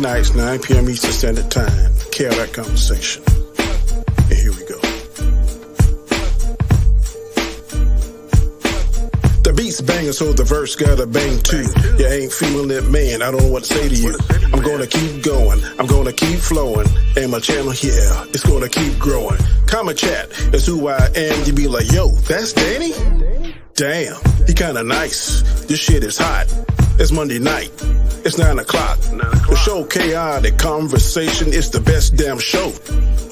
nights, 9 p.m. Eastern Standard Time. Khaotic Conversation. And here we go. The beat's banging, so the verse gotta bang too. You ain't feeling it, man, I don't know what to say to you. I'm gonna keep going, I'm gonna keep flowing. And my channel, yeah, it's gonna keep growing. Comment chat is who I am. You be like, yo, that's Danny? Damn, he kinda nice. This shit is hot. It's Monday night. It's 9 o'clock. The show Khaotic Conversation is the best damn show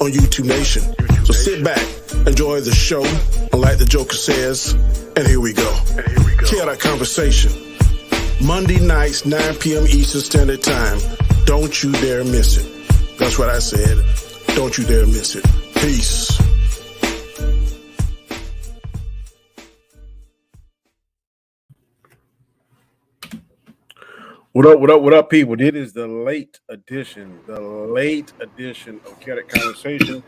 on YouTube Nation. So sit back, enjoy the show, and like the Joker says, and here we go. Khaotic Conversation. Monday nights, 9 p.m. Eastern Standard Time. Don't you dare miss it. That's what I said. Don't you dare miss it. Peace. What up, people? This is the late edition of Khaotic Conversation.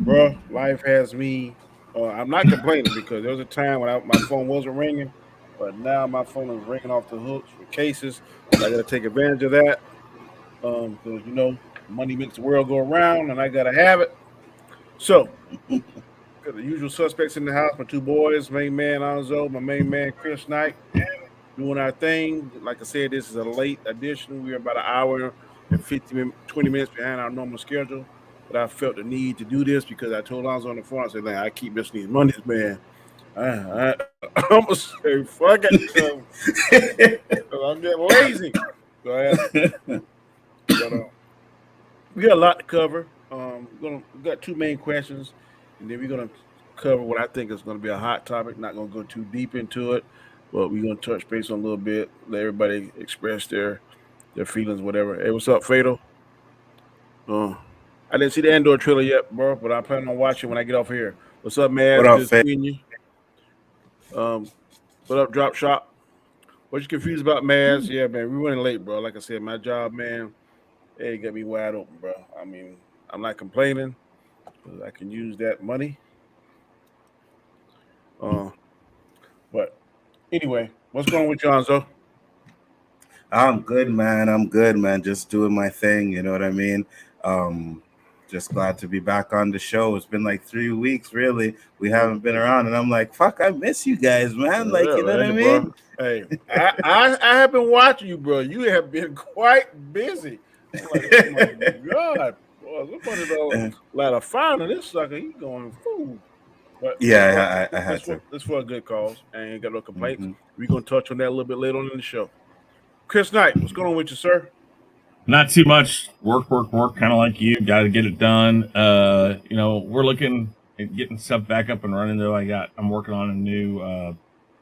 Bro, life has me, I'm not complaining because there was a time when my phone wasn't ringing, but now my phone is ringing off the hooks for cases. I got to take advantage of that because, you know, money makes the world go around and I got to have it. So, got the usual suspects in the house, my two boys, main man Anzo, my main man Chris Knight. Doing our thing. Like I said, this is a late edition. We're about an hour and 20 minutes behind our normal schedule. But I felt the need to do this because I told Alonzo on the phone, I said, I keep missing these Mondays, man. I'm going to say, fuck it. I'm getting lazy. We got a lot to cover. We got two main questions, and then we're going to cover what I think is going to be a hot topic. Not going to go too deep into it. But we're going to touch base on a little bit, let everybody express their feelings, whatever. Hey, what's up, Fatal? I didn't see the Andor trailer yet, bro, but I plan on watching when I get off here. What's up, man? What up, Fatal? What up, Drop Shop? What you confused about, Maz? Yeah, man, we're running late, bro. Like I said, my job, man, it got me wide open, bro. I mean, I'm not complaining because I can use that money. But anyway, what's going on with you, Anzo? I'm good, man. Just doing my thing. You know what I mean? Just glad to be back on the show. It's been like 3 weeks, really. We haven't been around, and I'm like, fuck, I miss you guys, man. Like, you know what I mean? Bro. Hey, I have been watching you, bro. You have been quite busy. I'm like, oh my God, boy, somebody light a fire on this sucker. He's going fool. But yeah, I had to. It's for a good cause. I ain't got no complaints. Mm-hmm. We're going to touch on that a little bit later on in the show. Chris Knight, what's going on with you, sir? Not too much. Work, kind of like you. Got to get it done. You know, we're looking at getting stuff back up and running, though. I'm working on a new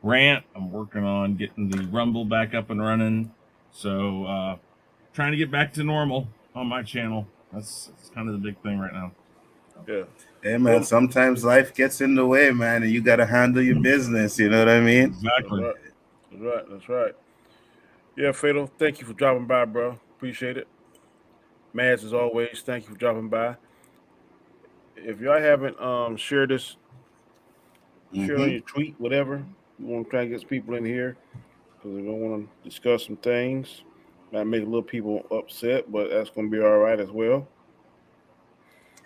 rant. I'm working on getting the Rumble back up and running. So, trying to get back to normal on my channel. That's kind of the big thing right now. Yeah. Hey, man, sometimes life gets in the way, man, and you got to handle your business. You know what I mean? Exactly. That's right. Yeah, Fatal, thank you for dropping by, bro. Appreciate it. Mads, as always, thank you for dropping by. If y'all haven't shared this, share on your tweet, whatever. We want to try to get some people in here because we want to discuss some things. Might make a little people upset, but that's going to be all right as well.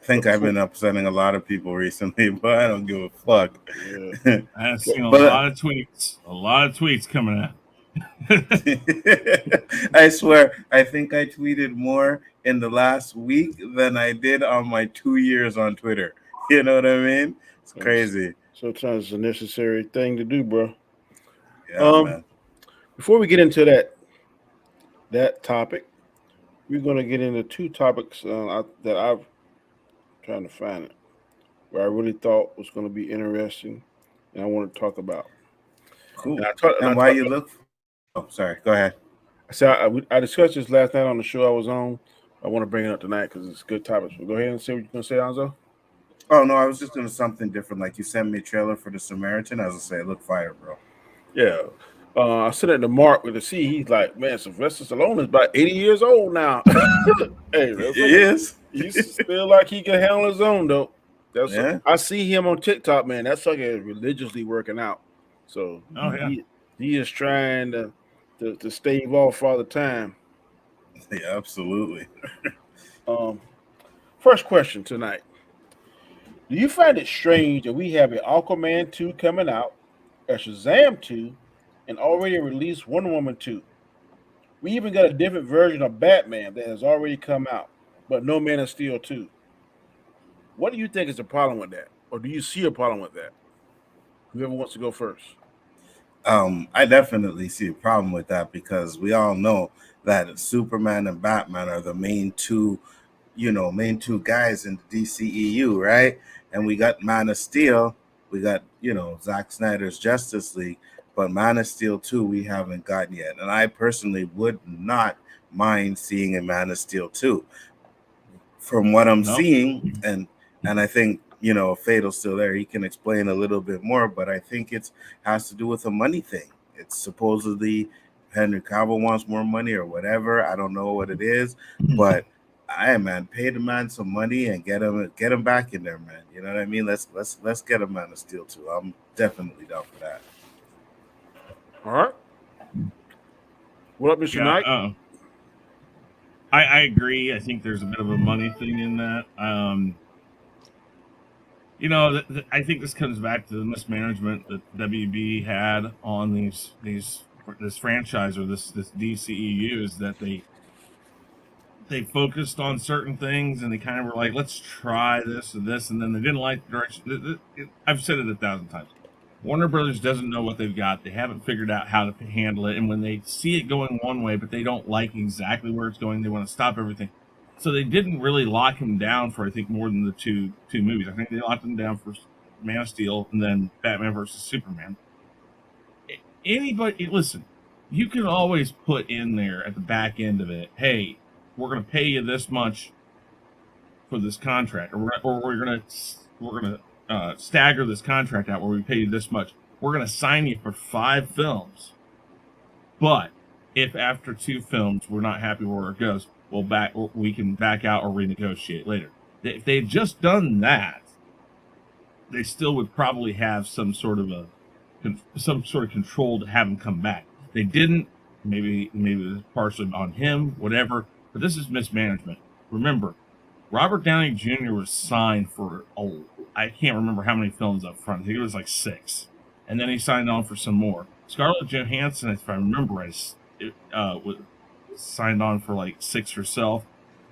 I think I've been upsetting a lot of people recently, but I don't give a fuck. Yeah. I've seen a lot of tweets coming out. I swear, I think I tweeted more in the last week than I did on my 2 years on Twitter. You know what I mean? It's crazy. Sometimes it's a necessary thing to do, bro. Yeah, man. Before we get into that topic, we're going to get into two topics that I've trying to find it, where I really thought was going to be interesting, and I want to talk about. Cool. And why you look? Oh, sorry. Go ahead. I discussed this last night on the show I was on. I want to bring it up tonight because it's good topics. So go ahead and say what you're going to say, Anzo. Oh no, I was just doing something different. Like you sent me a trailer for The Samaritan. I was gonna say, look fire, bro. Yeah. I sent it to Mark with a C. He's like, man, Sylvester Stallone is about 80 years old now. Hey, he is. He's still like he can handle his own, though. I see him on TikTok, man. That sucker is religiously working out. So he is trying to stave off all the time. Yeah, absolutely. Um, First question tonight: do you find it strange that we have an Aquaman 2 coming out, a Shazam 2, and already released Wonder Woman 2? We even got a different version of Batman that has already come out, but no Man of Steel 2. What do you think is the problem with that? Or do you see a problem with that? Whoever wants to go first. I definitely see a problem with that because we all know that Superman and Batman are the main two, main two guys in the DCEU, right? And we got Man of Steel, we got, Zack Snyder's Justice League, but Man of Steel 2 we haven't gotten yet. And I personally would not mind seeing a Man of Steel 2. From what I'm No. seeing, and I think if Fatal's still there, he can explain a little bit more. But I think it has to do with a money thing. It's supposedly Henry Cavill wants more money or whatever. I don't know what it is, but man, pay the man some money and get him back in there, man. You know what I mean? Let's get a Man of Steel too. I'm definitely down for that. All right. What up, Mr. Yeah, Knight? I agree. I think there's a bit of a money thing in that. I think this comes back to the mismanagement that WB had on this franchise or this DCEU, is that they focused on certain things and they kind of were like, let's try this and this, and then they didn't like the direction. I've said it 1,000 times. Warner Brothers doesn't know what they've got. They haven't figured out how to handle it. And when they see it going one way, but they don't like exactly where it's going, they want to stop everything. So they didn't really lock him down for, I think, more than the two movies. I think they locked him down for Man of Steel and then Batman versus Superman. Anybody, listen, you can always put in there at the back end of it, hey, we're going to pay you this much for this contract, or we're going to stagger this contract out where we pay you this much. We're going to sign you for 5 films. But if after 2 films we're not happy where it goes, we can back out or renegotiate later. If they had just done that, they still would probably have some sort of control to have him come back. They didn't. Maybe it was partially on him, whatever. But this is mismanagement. Remember, Robert Downey Jr. was signed for I can't remember how many films up front. I think it was like 6. And then he signed on for some more. Scarlett Johansson, if I remember right, was signed on for like 6 herself.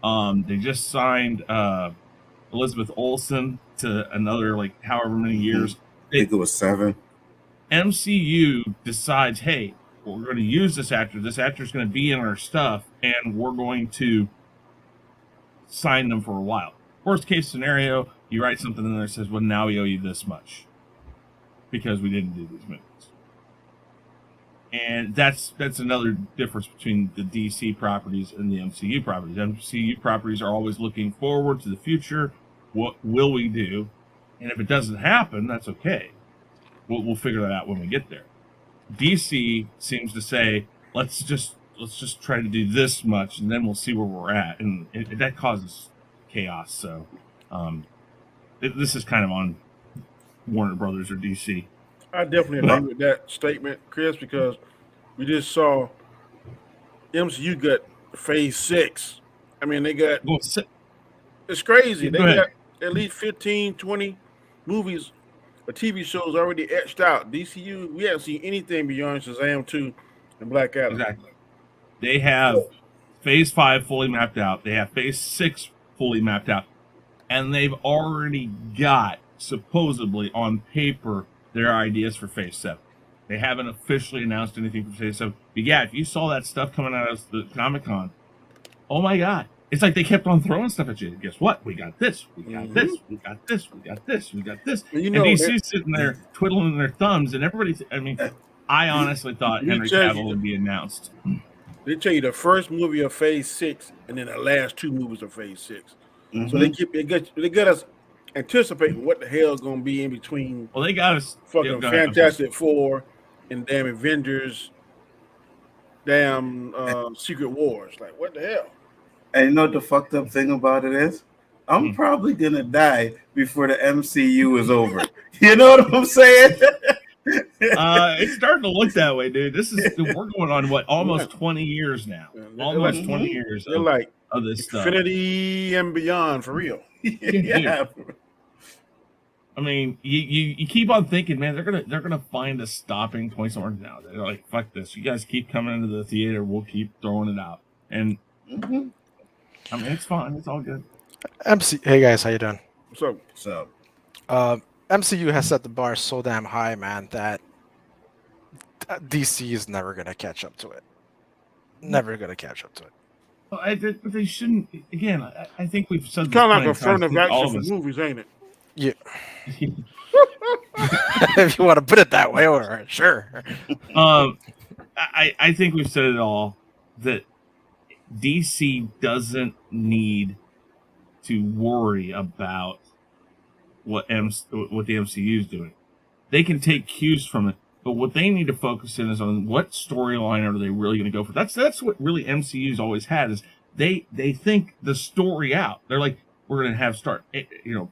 They just signed Elizabeth Olsen to another, like, however many years. I think it was 7. MCU decides, hey, we're going to use this actor. This actor's going to be in our stuff, and we're going to sign them for a while. Worst case scenario, you write something in there that says, well, now we owe you this much because we didn't do these movies. And that's another difference between the DC properties and the MCU properties. MCU properties are always looking forward to the future. What will we do? And if it doesn't happen, that's okay. We'll figure that out when we get there. DC seems to say, let's just try to do this much, and then we'll see where we're at, and that causes chaos. So, this is kind of on Warner Brothers or DC. I definitely agree with that statement, Chris, because we just saw MCU got Phase 6. I mean, they got it's crazy. They got at least 15, 20 movies or TV shows already etched out. DCU, we haven't seen anything beyond Shazam 2 and Black Adam. Exactly. They have Phase 5 fully mapped out. They have Phase 6 fully mapped out. And they've already got, supposedly, on paper, their ideas for Phase 7. They haven't officially announced anything for Phase 7. But yeah, if you saw that stuff coming out of the Comic-Con, oh my God. It's like they kept on throwing stuff at you. Guess what? We got this. We got this. We got this. We got this. We got this. And DC's sitting there twiddling their thumbs, and everybody's, I mean, I honestly thought Henry Cavill would be announced. They tell you the first movie of Phase 6 and then the last 2 movies of Phase 6. Mm-hmm. So they get us anticipating what the hell is going to be in between. Well, they got us fucking Fantastic Four and damn Avengers, damn Secret Wars. Like, what the hell? And you know what the fucked up thing about it is? I'm probably gonna die before the MCU is over. You know what I'm saying? It's starting to look that way, dude. We're going on what almost 20 years now. Almost 20 years They're like of this stuff. infinity and beyond for real. Yeah. I mean, you keep on thinking, man, they're gonna find a stopping point somewhere now. They're like, fuck this. You guys keep coming into the theater, we'll keep throwing it out. And I mean, it's fine. It's all good. Hey guys, how you doing? So MCU has set the bar so damn high, man, that DC is never gonna catch up to it. Never gonna catch up to it. Well, but they shouldn't. Again, I think we've said kind of like plenty affirmative times, all action of for us. movies, ain't it? Yeah. If you want to put it that way, or sure. I think we've said it all that DC doesn't need to worry about what the MCU is doing. They can take cues from it, but what they need to focus in is on what storyline are they really going to go for. That's what really MCU's always had is they think the story out. They're like, we're going to have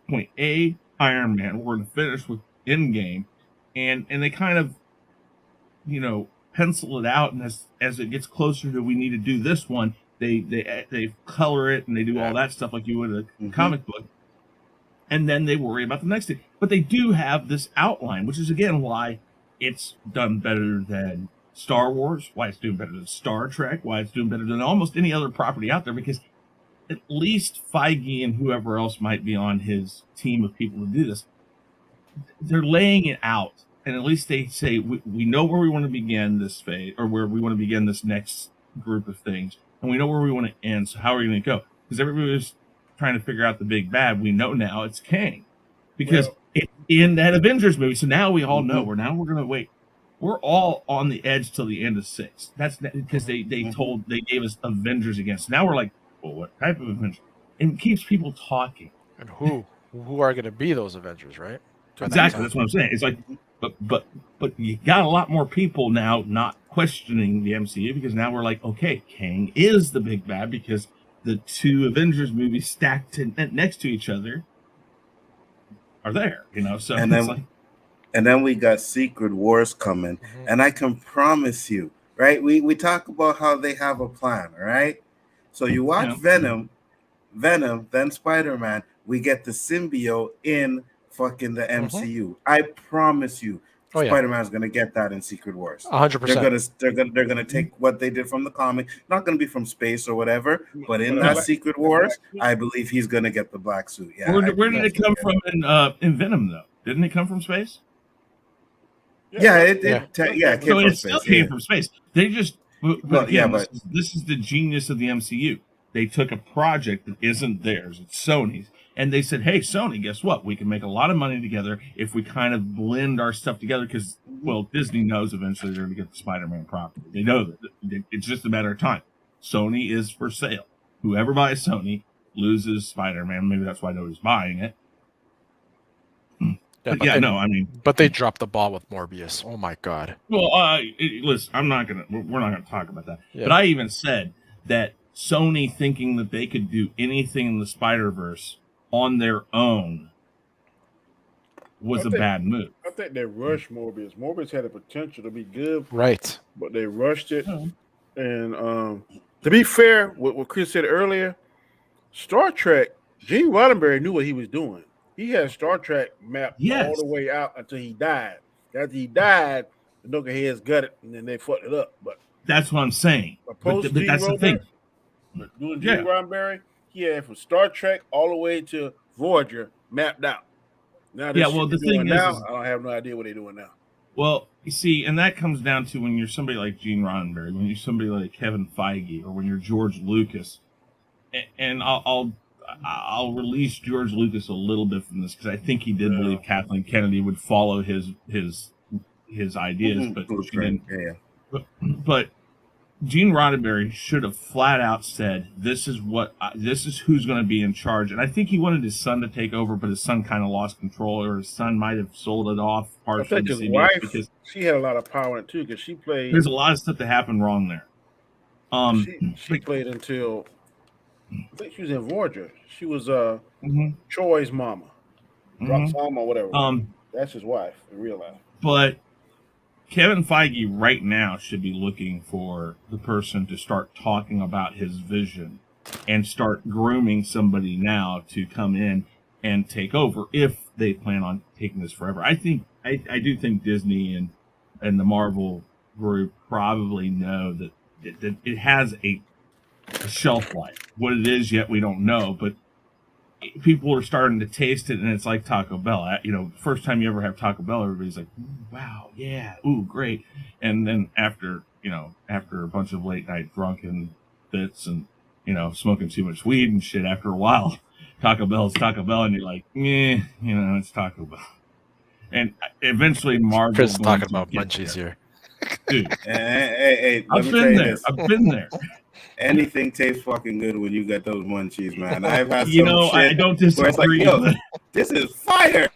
point A, Iron Man. We're going to finish with Endgame, and they kind of, pencil it out. And as it gets closer to we need to do this one, they color it and they do all that stuff like you would a comic book, and then they worry about the next thing. But they do have this outline, which is again why it's done better than Star Wars, why it's doing better than Star Trek, why it's doing better than almost any other property out there, because at least Feige and whoever else might be on his team of people to do this, they're laying it out. And at least they say, we know where we want to begin this phase, or where we want to begin this next group of things. And we know where we want to end. So how are we going to go? Because everybody was trying to figure out the big bad. We know now it's Kang. Because it's in that Avengers movie. So now we all know. We're going to wait. We're all on the edge till the end of 6. That's because they gave us Avengers again. So now we're like, well, what type of Avengers? And it keeps people talking. And who are going to be those Avengers, right? Exactly. That's what I'm saying. It's like, but you got a lot more people now not questioning the MCU because now we're like, okay, Kang is the big bad because the 2 Avengers movies stacked next to each other are there, So and then we got Secret Wars coming, and I can promise you, right? We talk about how they have a plan, right? So you watch Venom, then Spider-Man. We get the symbiote in fucking the MCU. I promise you, Spider-Man's gonna get that in Secret Wars. 100%. They're gonna take what they did from the comic, not gonna be from space or whatever, but in that Secret Wars, I believe he's gonna get the black suit. Yeah. Where did it come from in Venom though? Didn't it come from space? It so it still came from space. They just this is the genius of the MCU. They took a project that isn't theirs, it's Sony's. And they said, hey, Sony, guess what? We can make a lot of money together if we kind of blend our stuff together because, Disney knows eventually they're going to get the Spider-Man property. They know that. It's just a matter of time. Sony is for sale. Whoever buys Sony loses Spider-Man. Maybe that's why nobody's buying it. But they dropped the ball with Morbius. Oh, my God. Well, listen, we're not going to talk about that. Yeah. But I even said that Sony thinking that they could do anything in the Spider-Verse on their own was a bad move. I think they rushed Morbius. Morbius had the potential to be good, right? But they rushed it. And to be fair, what Chris said earlier, Star Trek, Gene Roddenberry knew what he was doing. He had Star Trek mapped all the way out until he died. After he died, the Knuckleheads got it, and then they fucked it up. But that's what I'm saying. But that's the thing. Doing Gene Roddenberry, he had from Star Trek all the way to Voyager mapped out. Now, the thing is, I don't have no idea what they're doing now. Well, you see, and that comes down to when you're somebody like Gene Roddenberry, when you're somebody like Kevin Feige, or when you're George Lucas. And I'll release George Lucas a little bit from this because I think he did believe Kathleen Kennedy would follow his ideas, but she didn't. But Gene Roddenberry should have flat out said, this is who's going to be in charge. And I think he wanted his son to take over, but his son kind of lost control, or his son might have sold it off partially. I think his wife, because she had a lot of power in it too, because she played. There's a lot of stuff that happened wrong there. She played until, I think she was in Voyager. She was Troy's mama. Roxana or whatever. That's his wife in real life. But Kevin Feige right now should be looking for the person to start talking about his vision and start grooming somebody now to come in and take over if they plan on taking this forever. I do think Disney and the Marvel group probably know that it has a shelf life. What it is yet we don't know, but people are starting to taste it, and it's like Taco Bell. First time you ever have Taco Bell, everybody's like, "Wow, yeah, ooh, great." And then after a bunch of late night drunken bits and smoking too much weed and shit, after a while, Taco Bell is Taco Bell, and you're like, "Meh, it's Taco Bell." And eventually, Marvel Chris going talking to about get munchies there. here. Dude. Hey, I've been there. I've been there. Anything tastes fucking good when you get those munchies, man. I've had some shit I don't where it's like, disagree. yo, this is fire.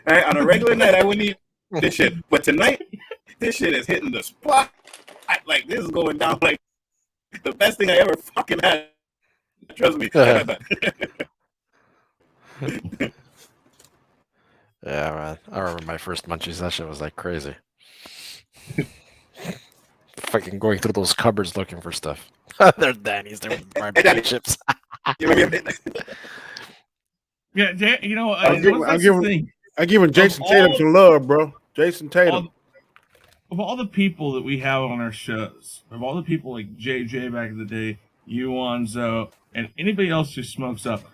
Right? On a regular night, I wouldn't eat this shit. But tonight, this shit is hitting the spot. Like, this is going down like the best thing I ever fucking had. Trust me. Yeah, man. I remember my first munchies. That shit was like crazy. Fucking going through those cupboards looking for stuff. They're Danny's. They're barbecue chips. Yeah, I'm giving Jason Tatum some love, bro. Jason Tatum. Of all the people that we have on our shows, of all the people like JJ back in the day, you, Anzo, and anybody else who smokes up,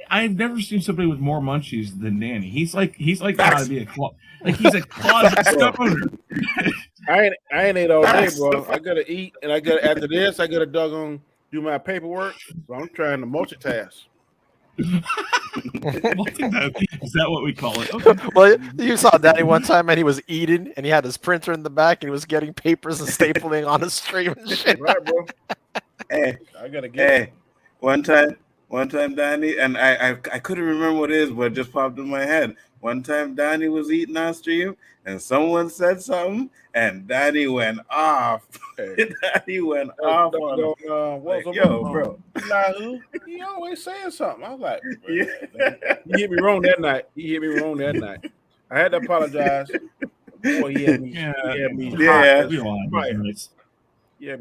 I've never seen somebody with more munchies than Danny. He's like gotta be he's a closet stoner. I ain't ate all day, bro. I gotta eat, and after this, I gotta doggone do my paperwork. So I'm trying to multitask. Is that what we call it? Okay. Well, you saw Danny one time, and he was eating, and he had his printer in the back, and he was getting papers and stapling on his stream and shit. Right, bro. Hey, I gotta get it. One time, Danny, and I couldn't remember what it is, but it just popped in my head. One time, Danny was eating on stream, and someone said something, and Danny went off. Danny went off on bro. He always saying something. I was like, yeah. He hit me wrong that night. I had to apologize. Boy, he had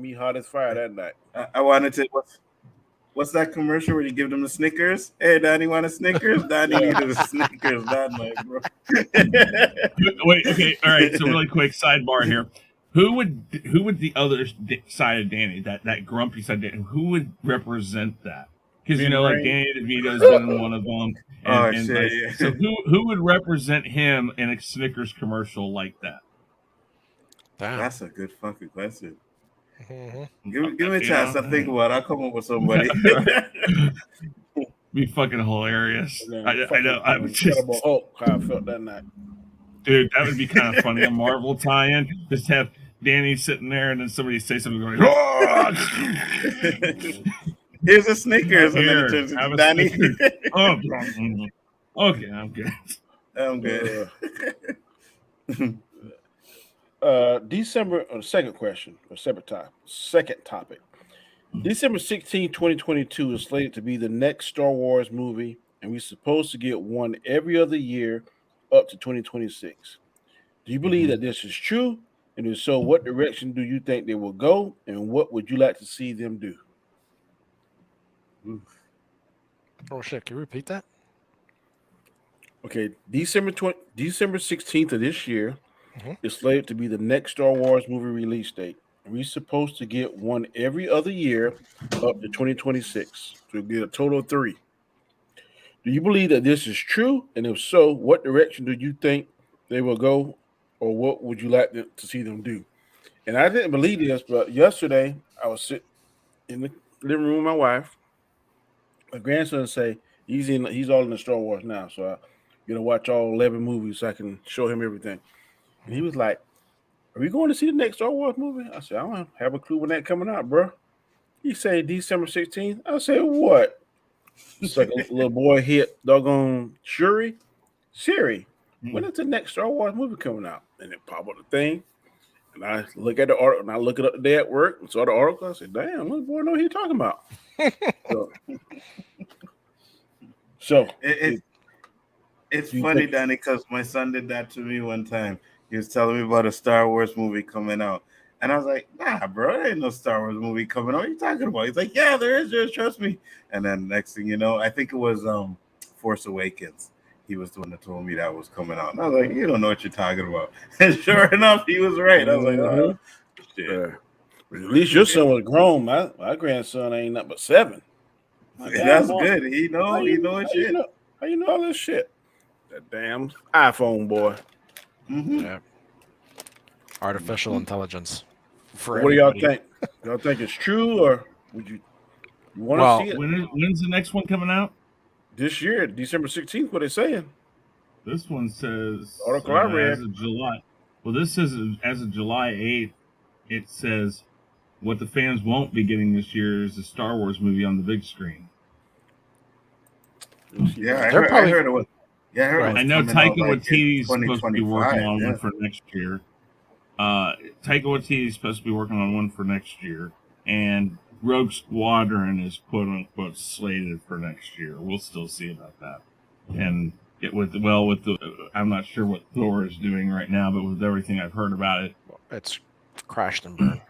me hot as fire that night. I wanted to. What's that commercial where you give them the Snickers? Hey, Danny, want a Snickers? Danny needed a Snickers that night, bro. Wait, okay, all right. So really quick sidebar here. Who would the other side of Danny, that grumpy side of Danny, who would represent that? Because like Danny DeVito's been in one of them. Yeah. So who would represent him in a Snickers commercial like that? Damn. That's a good fucking question. Mm-hmm. Give me a chance to think about it. I'll come up with somebody. Be fucking hilarious. I know. I would just Incredible Hulk. How I felt that night. Dude, that would be kind of funny. A Marvel tie-in. Just have Danny sitting there, and then somebody say something going, "Oh!" Here's a Snickers. And then it turns have into a Danny. Snickers. Oh, okay, I'm good. I'm good. December, second question, or second topic. December 16, 2022 is slated to be the next Star Wars movie, and we're supposed to get one every other year up to 2026. Do you believe that this is true? And if so, what direction do you think they will go, and what would you like to see them do? Oh shit! Can you repeat that? Okay, December 16th of this year is slated to be the next Star Wars movie release date. We're supposed to get one every other year up to 2026. So it'll be a total of 3. Do you believe that this is true? And if so, what direction do you think they will go, or what would you like to see them do? And I didn't believe this, but yesterday I was sitting in the living room with my wife. My grandson say he's all in the Star Wars now, so I'm gonna watch all 11 movies so I can show him everything. And he was like, "Are we going to see the next Star Wars movie?" I said, "I don't have a clue when that coming out, bro." He said December 16th. I said, "What?" It's like a little boy hit doggone Siri, when is the next Star Wars movie coming out? And it pop up the thing, and I look at the article, and I look it up today at work, and saw the article. I said, "Damn, what boy know what he's talking about?" So it's funny, Danny, because my son did that to me one time. He was telling me about a Star Wars movie coming out. And I was like, nah, bro, there ain't no Star Wars movie coming out. What are you talking about? He's like, yeah, there is. Just trust me. And then next thing you know, I think it was Force Awakens. He was the one that told me that was coming out. And I was like, you don't know what you're talking about. And sure enough, he was right. I was like, oh, shit. At least your son was grown. My grandson ain't nothing but 7. That's good. He know his shit. How you know all this shit? That damn iPhone boy. Mm-hmm. Yeah. Artificial intelligence. What do y'all think? Y'all think it's true, or would you want to see it? When's the next one coming out? This year, December 16th, what they saying? This one says Article I read. as of July. Well, this says as of July 8th, it says what the fans won't be getting this year is a Star Wars movie on the big screen. Yeah, I heard it was. Yeah, I heard it was I know coming Taika out, like, Waititi's in supposed to be working on 2025, one for next year. Taika Waititi's supposed to be working on one for next year, and Rogue Squadron is quote unquote slated for next year. We'll still see about that. And I'm not sure what Thor is doing right now, but with everything I've heard about it, It's crashed and burned.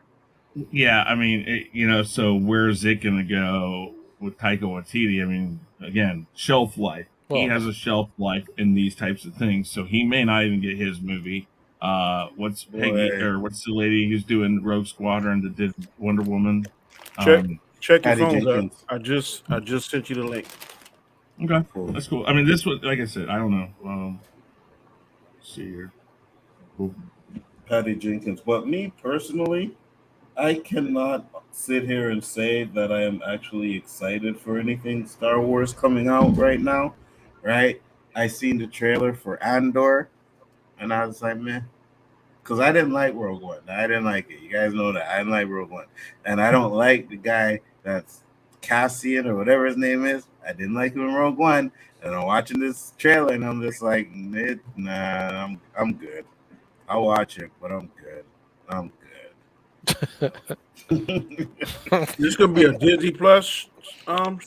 yeah, I mean, so where's it going to go with Taika Waititi? I mean, again, shelf life. He has a shelf life in these types of things, so he may not even get his movie. What's the lady who's doing Rogue Squadron that did Wonder Woman? Check your Patty phones up. Jenkins. I just sent you the link. Okay, that's cool. I mean, this was, like I said, I don't know. Let's see here. Cool. Patty Jenkins. But me personally, I cannot sit here and say that I am actually excited for anything Star Wars coming out right now. Right? I seen the trailer for Andor, and I was like, man, because I didn't like Rogue One. I didn't like it. You guys know that. I didn't like Rogue One. And I don't like the guy that's Cassian or whatever his name is. I didn't like him in Rogue One. And I'm watching this trailer, and I'm just like, nah, I'm good. I'll watch it, but I'm good. I'm good. This gonna be a Disney Plus show.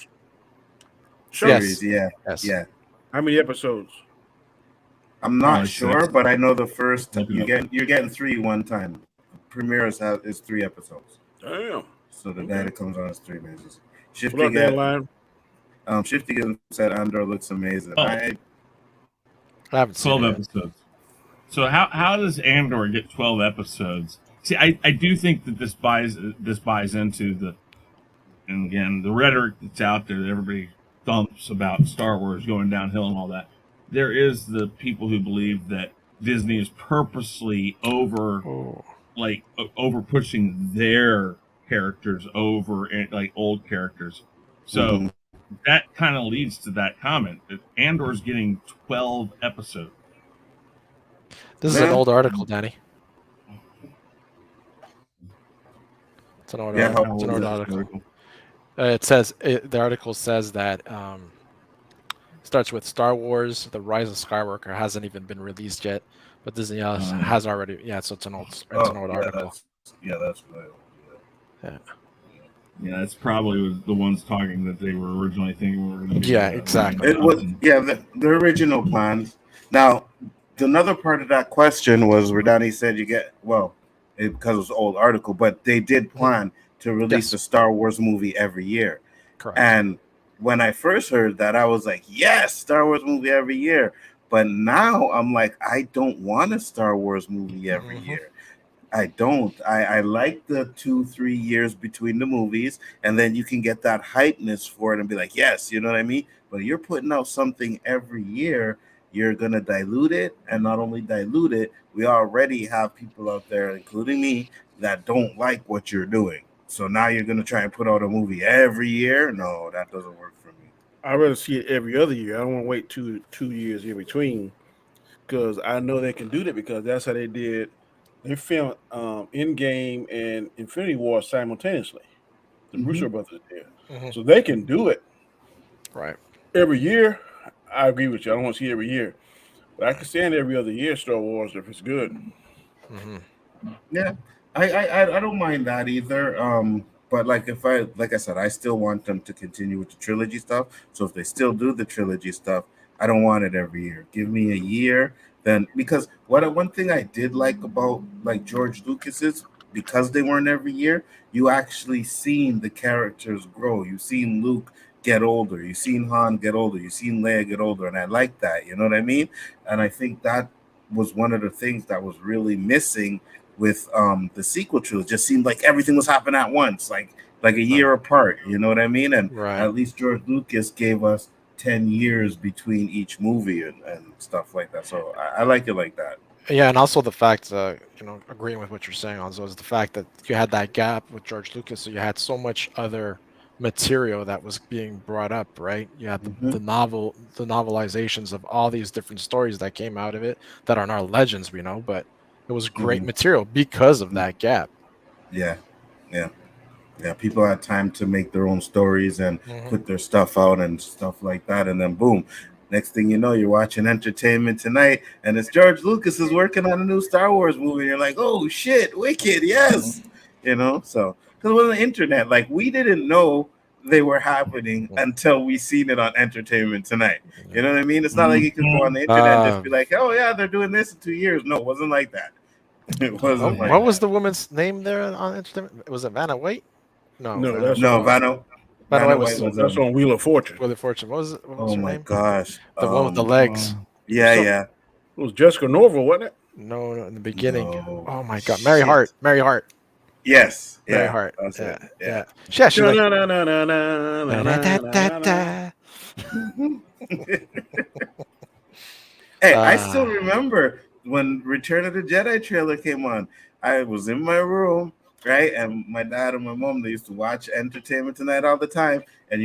Series, yeah. Yes. Yeah. How many episodes? I'm not It's sure, 6. but I know the first Look it up. you're getting 3 one time. Premiere is 3 episodes. Damn. So the day that comes on is 3 minutes. Pull up that line. Shifty said Andor looks amazing. Oh. I haven't seen 12 it. episodes. So how does Andor get 12 episodes? See, I do think that this buys into and again, the rhetoric that's out there that everybody thumps about Star Wars going downhill and all that. There is the people who believe that Disney is purposely over pushing their characters over like old characters. So that kind of leads to that comment that Andor's getting 12 episodes. This is an old article, Danny. It's an old article. The article says that starts with Star Wars: The Rise of Skywalker hasn't even been released yet, but Disney has already. Yeah, so it's an old article. That's good. Yeah, that's probably the ones talking that they were originally thinking were going to be. Yeah, exactly. It was the original plans. Now, another part of that question was where Donnie said you get because it was an old article, but they did plan to release a Star Wars movie every year. Correct. And when I first heard that, I was like, yes, Star Wars movie every year. But now I'm like, I don't want a Star Wars movie every year. I don't. I like the 2-3 years between the movies, and then you can get that hypeness for it and be like, yes, you know what I mean? But you're putting out something every year, you're going to dilute it, and not only dilute it, we already have people out there, including me, that don't like what you're doing. So now you're going to try and put out a movie every year? No, that doesn't work for me. I'd rather see it every other year. I don't want to wait two years in between, because I know they can do that, because that's how they did. They filmed Endgame and Infinity War simultaneously. The Russo brothers did. So they can do it. Right. Every year, I agree with you. I don't want to see it every year. But I can stand every other year Star Wars if it's good. Yeah. I don't mind that either. But like I said, I still want them to continue with the trilogy stuff. So if they still do the trilogy stuff, I don't want it every year. Give me a year then because one thing I did like about like George Lucas is because they weren't every year, you actually seen the characters grow. You seen Luke get older, you seen Han get older, you seen Leia get older, and I like that. You know what I mean? And I think that was one of the things that was really missing with the sequel trilogy. It just seemed like everything was happening at once, like a year apart. You know what I mean? And at least George Lucas gave us 10 years between each movie and stuff like that. So I like it like that. Yeah, and also the fact, agreeing with what you're saying, Alonso, is the fact that you had that gap with George Lucas, so you had so much other material that was being brought up, right? You had the novelizations of all these different stories that came out of it that are now legends, we know, but it was great material because of that gap. Yeah. People had time to make their own stories and put their stuff out and stuff like that, and then boom. Next thing you know, you're watching Entertainment Tonight, and it's George Lucas is working on a new Star Wars movie. And you're like, oh shit, wicked, yes. So because it wasn't the internet, like we didn't know they were happening until we seen it on Entertainment Tonight. You know what I mean? It's not like you could go on the internet and just be like, oh yeah, they're doing this in 2 years. No, it wasn't like that. It wasn't. What was the woman's name there on Entertainment? Was it Vanna White? Vanna White was that's on Wheel of Fortune. Wheel of Fortune. What was her name? Oh my gosh. The one with the legs. Yeah. It was Jessica Norville, wasn't it? No, in the beginning. No. Oh my God. Mary Hart. Yes. Mary Hart. That's it. Yeah. She like, Hey, I still remember when Return of the Jedi trailer came on. I was in my room, right? And my dad and my mom, they used to watch Entertainment Tonight all the time. And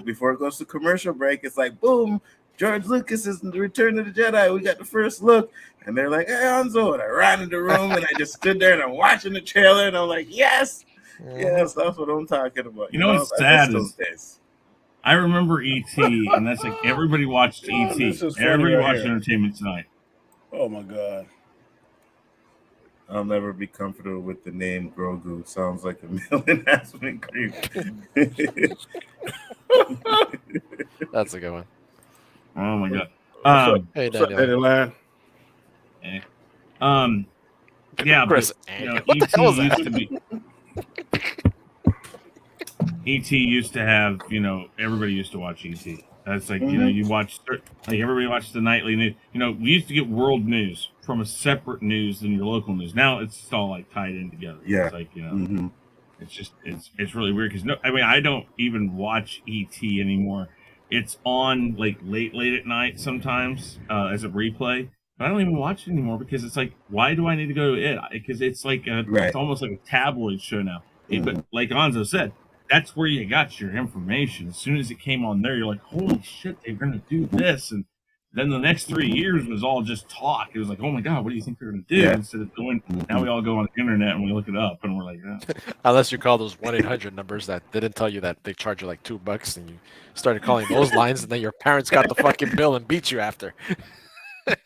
before it goes to commercial break, it's like, boom, George Lucas is Return of the Jedi. We got the first look. And they're like, hey, Hanzo. And I ran in the room and I just stood there and I'm watching the trailer and I'm like, yes, that's what I'm talking about. You know what's sad is I remember E.T. and that's like everybody watched E.T. Everybody watched Entertainment Tonight. Oh my God. I'll never be comfortable with the name Grogu. Sounds like a million ass-man creep. That's a good one. Oh my God. Hey, Daniel. Yeah, Chris, what the hell is that? Used to be. E.T. used to have, everybody used to watch E.T. That's like, you watch, like everybody watched the nightly news. We used to get world news from a separate news than your local news. Now it's all like tied in together. Yeah. It's like, it's just, it's really weird because I don't even watch E.T. anymore. It's on like late at night sometimes as a replay. But I don't even watch it anymore because it's like, why do I need to go to it? Because it's like it's almost like a tabloid show now. But like Anzo said, that's where you got your information. As soon as it came on there, you're like, holy shit, they're going to do this. And then the next 3 years was all just talk. It was like, oh my God, what do you think they're going to do? Instead of going, now we all go on the internet and we look it up and we're like, Unless you call those 1-800 numbers that didn't tell you that they charge you like $2 and you started calling those lines and then your parents got the fucking bill and beat you after. I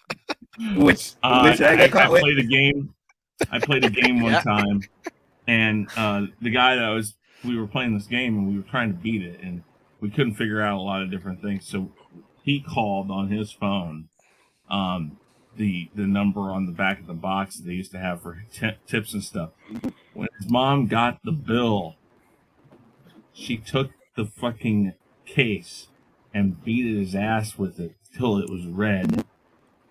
played a game. I played a game one time, and the guy we were playing this game and we were trying to beat it, and we couldn't figure out a lot of different things. So he called on his phone, the number on the back of the box that they used to have for tips and stuff. When his mom got the bill, she took the fucking case and beat his ass with it till it was red.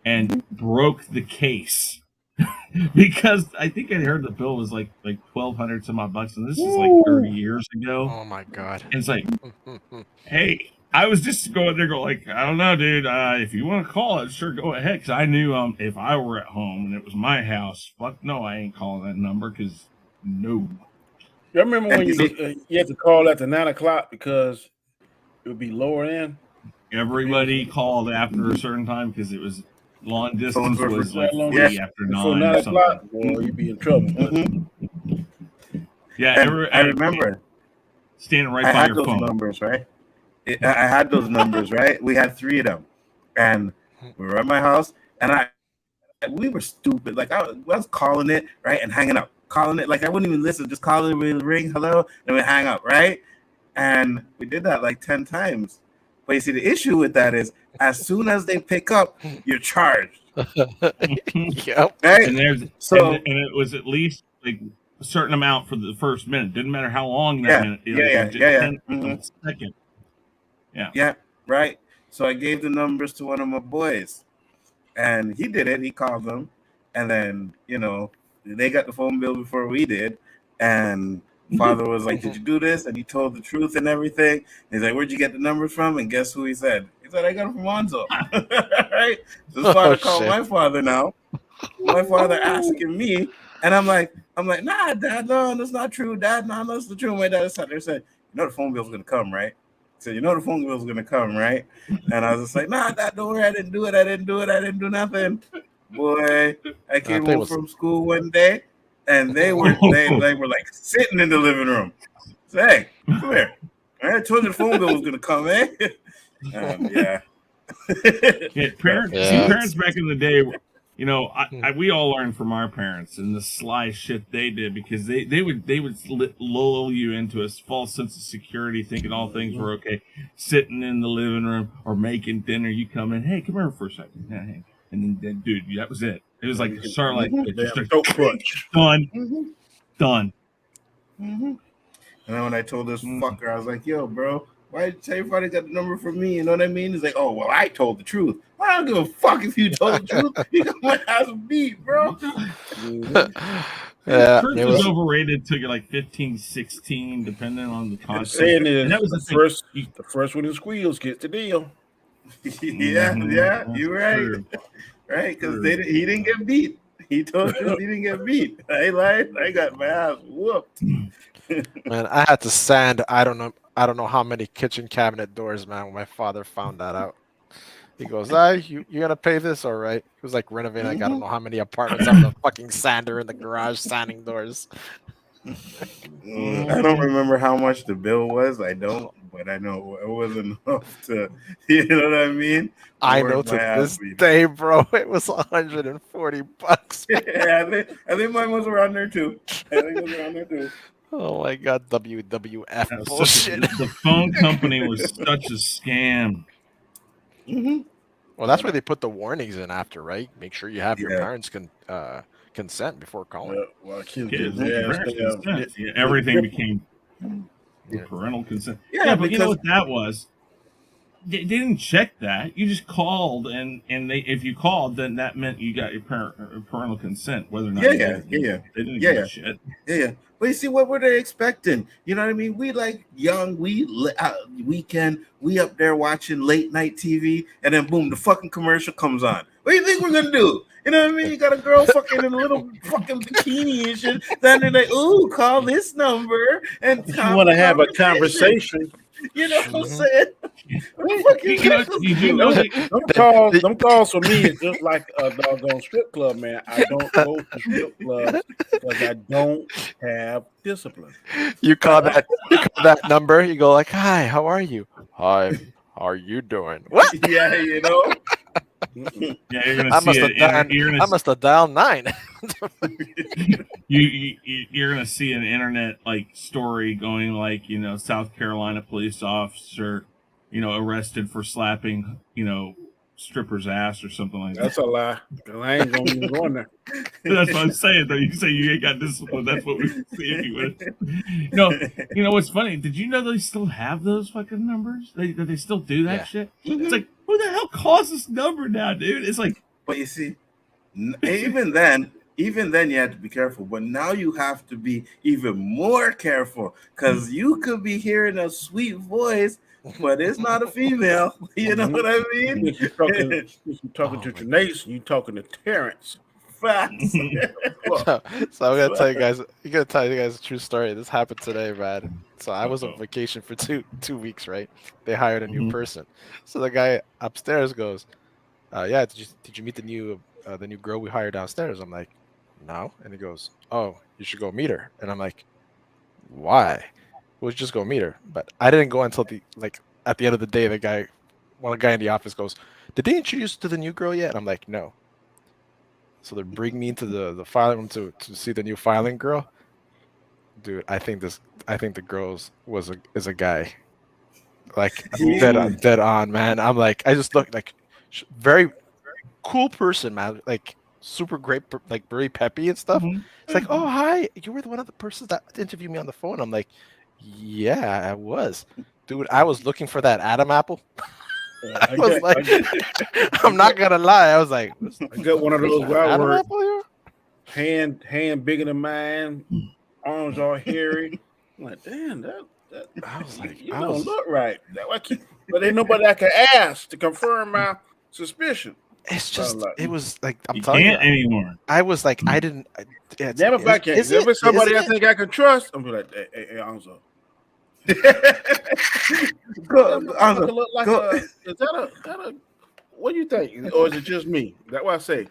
And broke the case because I think I heard the bill was like $1,200 some odd bucks, and this is like 30 years ago. Oh my God! And it's like, hey, I was just going there, like, I don't know, dude. If you want to call it, sure, go ahead. Because I knew if I were at home and it was my house, fuck no, I ain't calling that number. Because no. You remember when you had to call at the 9 o'clock because it would be lower in? Everybody called after a certain time because it was. Long distance was like after 9 or something. Well, you'd be in trouble. I remember standing right by your phone. I had those numbers, right? I had those numbers, right? We had 3 of them, and we were at my house, and we were stupid. Like I was calling it right and hanging up, calling it like I wouldn't even listen, just calling it, ring, hello, and we hang up, right? And we did that like 10 times. But you see, the issue with that is as soon as they pick up, you're charged. Yep. Right? And so and it was at least like a certain amount for the first minute. Didn't matter how long that yeah, minute. Second. Yeah, right. So I gave the numbers to one of my boys, and he did it. He called them, and then they got the phone bill before we did, and father was like, "Did you do this?" And he told the truth and everything. He's like, "Where'd you get the numbers from?" And guess who he said? He said, "I got them from Monzo." Right? So his father called my father now. My father asking me, and I'm like, "Nah, Dad, no, that's not true. Dad, no, that's the truth." My dad sat there and said, the phone bill's gonna come, right? He said, the phone bill's gonna come, right? And I was just like, "Nah, Dad, don't worry, I didn't do it. I didn't do nothing." Boy, I came home from school one day, and they were like sitting in the living room. Say, "Hey, come here. I told you the phone bill was gonna come, eh?" Yeah. Parents back in the day, we all learned from our parents and the sly shit they did, because they would lull you into a false sense of security, thinking all things were okay. Sitting in the living room or making dinner, you come in, "Hey, come here for a second." Yeah, hey. And then, dude, that was it. It was like start like done. And then when I told this fucker, I was like, "Yo, bro, why did you tell your father got the number from me?" You know what I mean? He's like, "Oh, well, I told the truth." I don't give a fuck if you told the truth. You got my ass beat, bro. Yeah, it was overrated to like 15, 16, depending on the context. Saying is, that was the first one who squeals gets the deal. Yeah, you're right. Right, because he didn't get beat. He told you he didn't get beat. I lied. I got my ass whooped. Man, I had to sand. I don't know how many kitchen cabinet doors, man. When my father found that out, he goes, you gotta pay this, all right?" He was like renovating. Like, I don't know how many apartments have the fucking sander in the garage sanding doors. I don't remember how much the bill was. I don't, but I know it wasn't enough to, you know what I mean? I know to this day, bro, it was $140. Yeah, I think mine was around there too. Oh my god, WWF bullshit. The phone company was such a scam. Well, that's where they put the warnings in after, right? Make sure you have your parents consent before calling. Well, everything became parental consent. Yeah, but you know what that was? They didn't check that. You just called, and if you called, then that meant you got your parental consent, whether or not. They didn't give a shit. Yeah. But you see, what were they expecting? You know what I mean? We like young, we up there watching late night TV, and then boom, the fucking commercial comes on. What do you think we're gonna do? You know what I mean? You got a girl fucking in a little fucking bikini and shit. Then they're like, "Ooh, call this number and you want to have a conversation." You know what I'm saying? Them calls for me is just like a doggone strip club, man. I don't go to strip clubs because I don't have discipline. You call that number, you go like, "Hi, how are you?" "Hi, how are you doing?" What? Yeah, you're gonna I must have dialed 9. You're gonna see an internet like story going like, South Carolina police officer, arrested for slapping, stripper's ass or something like that. That's a lie. I ain't gonna even go in there. That's what I'm saying though. You say you ain't got discipline. That's what we see anyway. You know what's funny? Did you know they still have those fucking numbers? They still do that shit? It's like, who the hell calls this number now, dude? It's like, but you see, even then you had to be careful. But now you have to be even more careful because you could be hearing a sweet voice, but it's not a female. You know what I mean? You're talking to Janace, you talking to Terrence. Facts. So I'm gonna tell you guys. A true story. This happened today, man. So I was on vacation for two weeks, right? They hired a new person. So the guy upstairs goes, "Yeah, did you meet the new girl we hired downstairs?" I'm like, "No." And he goes, "Oh, you should go meet her." And I'm like, "Why?" "We'll just go meet her." But I didn't go until at the end of the day. One guy in the office goes, "Did they introduce you to the new girl yet?" And I'm like, "No." So they bring me into the filing room to see the new filing girl. Dude, I think the girl is a guy. Like dead on, man. I'm like, I just look like very cool person, man. Like super great, like very peppy and stuff. It's like, oh hi, you were one of the persons that interviewed me on the phone. I'm like, yeah, I was, dude. I was looking for that Adam apple. I'm not gonna lie. I was like, I got one of those where I work. Apple here? Hand bigger than mine, arms all hairy. I'm like, damn, that I was like, you don't look right. But ain't nobody I can ask to confirm my suspicion. It's just, it was like, I'm you telling can't you, anymore. I was like, I didn't. Damn if I can't. If it's somebody I think I can trust, I'm like, hey, Anzo. Is that a? What do you think? Or is it just me? That's what I say.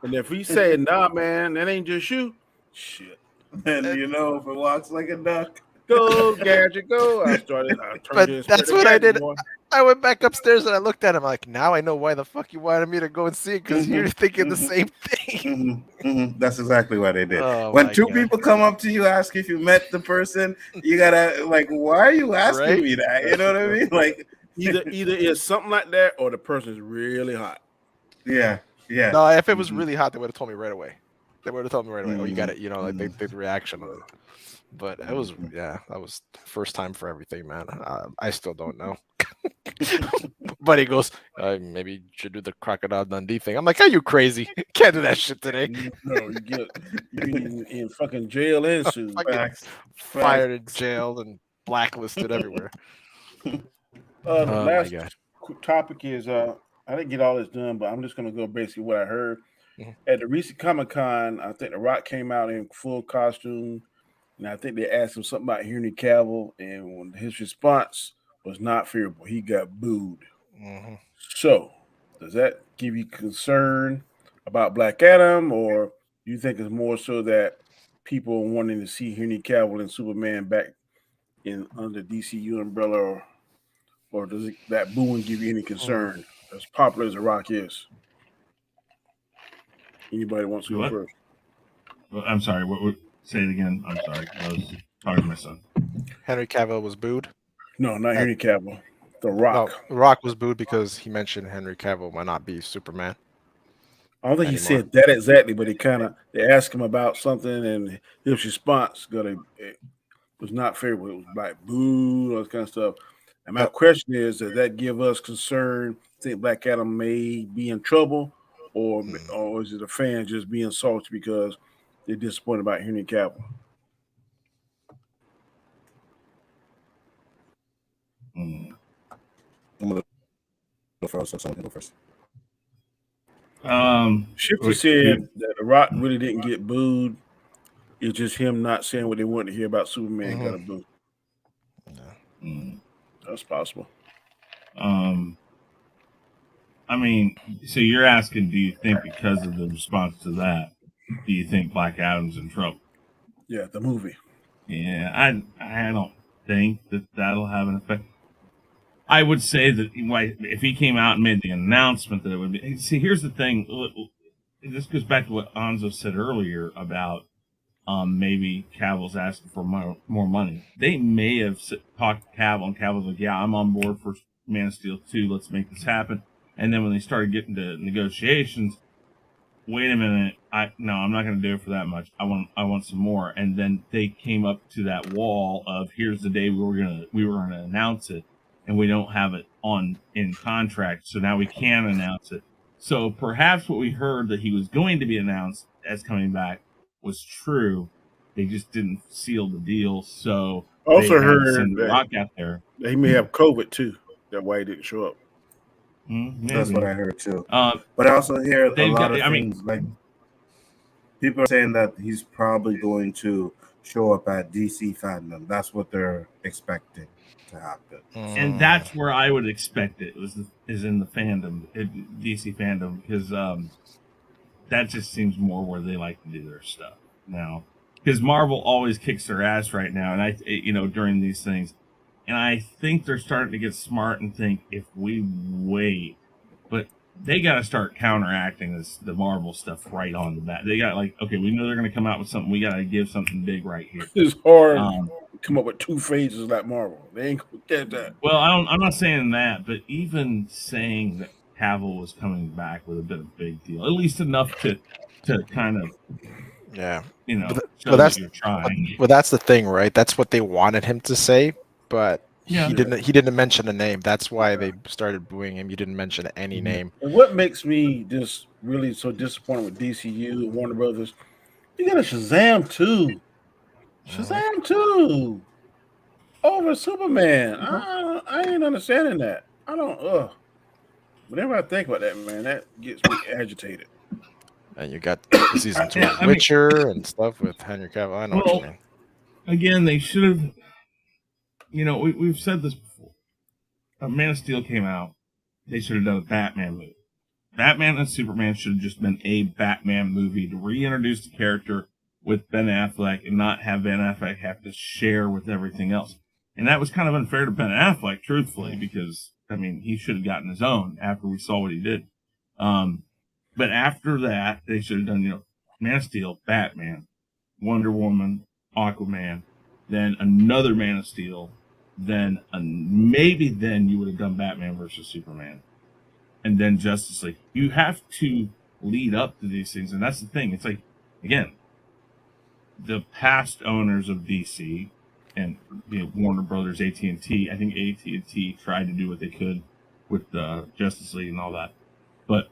And if he say, nah, man, that ain't just you, shit. And if it walks like a duck. Go, Gadget, go. But that's what I did. I went back upstairs and I looked at him like, now I know why the fuck you wanted me to go and see it, because you're thinking the same thing. That's exactly what they did. Oh, when two people come up to you, ask if you met the person, you gotta like, why are you asking me that? You know what I mean? Like either it's something like that or the person's really hot. Yeah. No, if it was really hot, they would have told me right away. They would have told me right away. Oh, you got it. Like the reaction of it. But it was, that was first time for everything, man. I still don't know. But he goes, maybe you should do the Crocodile Dundee thing. I'm like, are you crazy? Can't do that shit today. No, you in fucking jail and sued. Fired in jail and blacklisted everywhere. Last topic is I didn't get all this done, but I'm just gonna go basically what I heard. At the recent Comic-Con, I think The Rock came out in full costume. And I think they asked him something about Henry Cavill, and when his response was not favorable, he got booed. So, does that give you concern about Black Adam, or do you think it's more so that people are wanting to see Henry Cavill and Superman back in under DCEU umbrella, or does that booing give you any concern? As popular as The Rock is, anybody wants to go first? Well, I'm sorry. What? Say it again. I'm sorry. I was talking to my son. Henry Cavill was booed? No, not Henry Cavill. The Rock. No, The Rock was booed because he mentioned Henry Cavill might not be Superman. I don't think he said that exactly, but they asked him about something, and his response was not favorable. It was like boo, all that kind of stuff. And my question is, does that give us concern? Think Black Adam may be in trouble, or is it a fan just being salty because they're disappointed about Henry Cavill? I'm gonna go first. Shifty said that The Rock really didn't get booed. It's just him not saying what they wanted to hear about Superman got a boo. That's possible. I mean, so you're asking, do you think because of the response to that, do you think Black Adam's in trouble? Yeah, the movie. Yeah, I don't think that'll have an effect. I would say that if he came out and made the announcement that it would be. See, here's the thing. This goes back to what Anzo said earlier about maybe Cavill's asking for more money. They may have talked to Cavill, and Cavill's like, yeah, I'm on board for Man of Steel 2. Let's make this happen. And then when they started getting to negotiations, wait a minute, I'm not going to do it for that much. I want some more. And then they came up to that wall of here's the day we were gonna announce it, and we don't have it in contract, so now we can announce it. So perhaps what we heard that he was going to be announced as coming back was true. They just didn't seal the deal. So also heard that Rock out there. He may have COVID too. That's why he didn't show up. That's what I heard too. But I also hear a lot of things like people are saying that he's probably going to show up at DC fandom. That's what they're expecting to happen. And that's where I would expect it is in the fandom, DC fandom, because that just seems more where they like to do their stuff now. Because Marvel always kicks their ass right now, and during these things. And I think they're starting to get smart and think if we wait, but they got to start counteracting the Marvel stuff right on the bat. They got okay, we know they're going to come out with something. We got to give something big right here. It's hard come up with 2 phases like Marvel. They ain't gonna get that. Well, I'm not saying that, but even saying that Cavill was coming back with a bit of a big deal, at least enough to kind of show that you're trying. Well, that's the thing, right? That's what they wanted him to say, but Yeah. he didn't mention a name. That's why they started booing him. You didn't mention any name. And what makes me just really so disappointed with DCU and Warner Brothers, you got a Shazam 2. Shazam 2 over Superman. I ain't understanding that. I don't. Whenever I think about that, man, that gets me agitated. And you got season 2 of Witcher and stuff with Henry Cavill. I know what you mean. Again, they should have. We've said this before. Man of Steel came out. They should have done a Batman movie. Batman and Superman should have just been a Batman movie to reintroduce the character with Ben Affleck and not have Ben Affleck have to share with everything else. And that was kind of unfair to Ben Affleck, truthfully, because, he should have gotten his own after we saw what he did. But after that, they should have done, Man of Steel, Batman, Wonder Woman, Aquaman, then another Man of Steel, then maybe then you would have done Batman versus Superman, and then Justice League. You have to lead up to these things, and that's the thing. It's like, again, the past owners of DC and Warner Brothers, AT&T. I think AT&T tried to do what they could with the Justice League and all that, but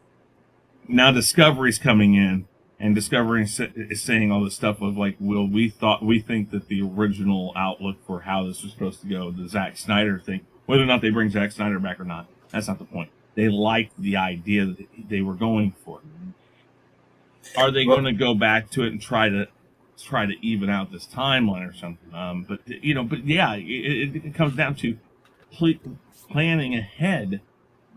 now Discovery's coming in, and Discovery is saying all this stuff of like, we think that the original outlook for how this was supposed to go, the Zack Snyder thing, whether or not they bring Zack Snyder back or not, that's not the point. They liked the idea that they were going for. Are they going to go back to it and try to even out this timeline or something? It comes down to planning ahead,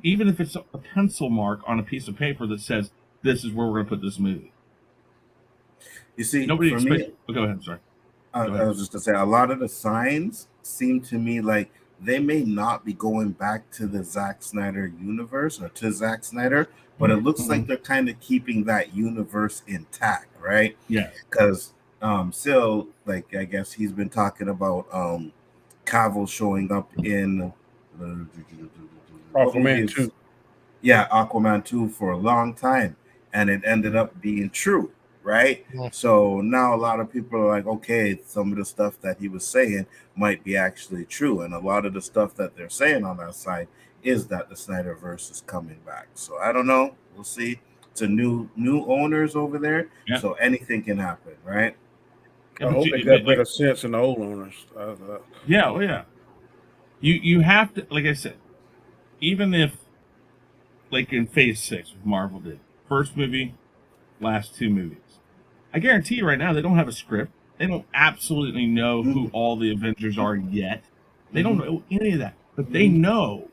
even if it's a pencil mark on a piece of paper that says this is where we're going to put this movie. You see, nobody expects. Go ahead. I'm sorry. I was just going to say, a lot of the signs seem to me like they may not be going back to the Zack Snyder universe or to Zack Snyder, but it looks like they're kind of keeping that universe intact, right? Yeah. Because still, like, I guess he's been talking about Cavill showing up in Aquaman 2. Yeah, Aquaman 2 for a long time, and it ended up being true, right? Yeah. So now a lot of people are like, okay, some of the stuff that he was saying might be actually true, and a lot of the stuff that they're saying on that side is that the Snyderverse is coming back. So I don't know. We'll see. It's a new owners over there, so anything can happen, right? I hope they got better sense than the old owners. Yeah, well, yeah. You have to, like I said, even if, like in Phase 6, what Marvel did, first movie, last 2 movies, I guarantee you right now they don't have a script. They don't absolutely know who all the Avengers are yet. They don't know any of that. But they know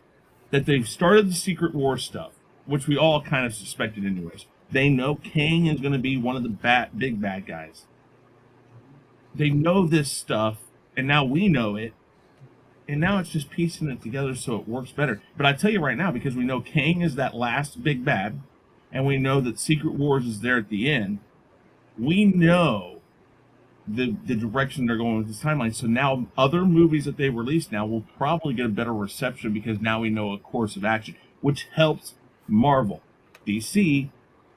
that they've started the Secret War stuff, which we all kind of suspected anyways. They know Kang is going to be one of the big bad guys. They know this stuff, and now we know it. And now it's just piecing it together so it works better. But I tell you right now, because we know Kang is that last big bad, and we know that Secret Wars is there at the end, we know the direction they're going with this timeline. So now other movies that they release now will probably get a better reception because now we know a course of action, which helps Marvel. DC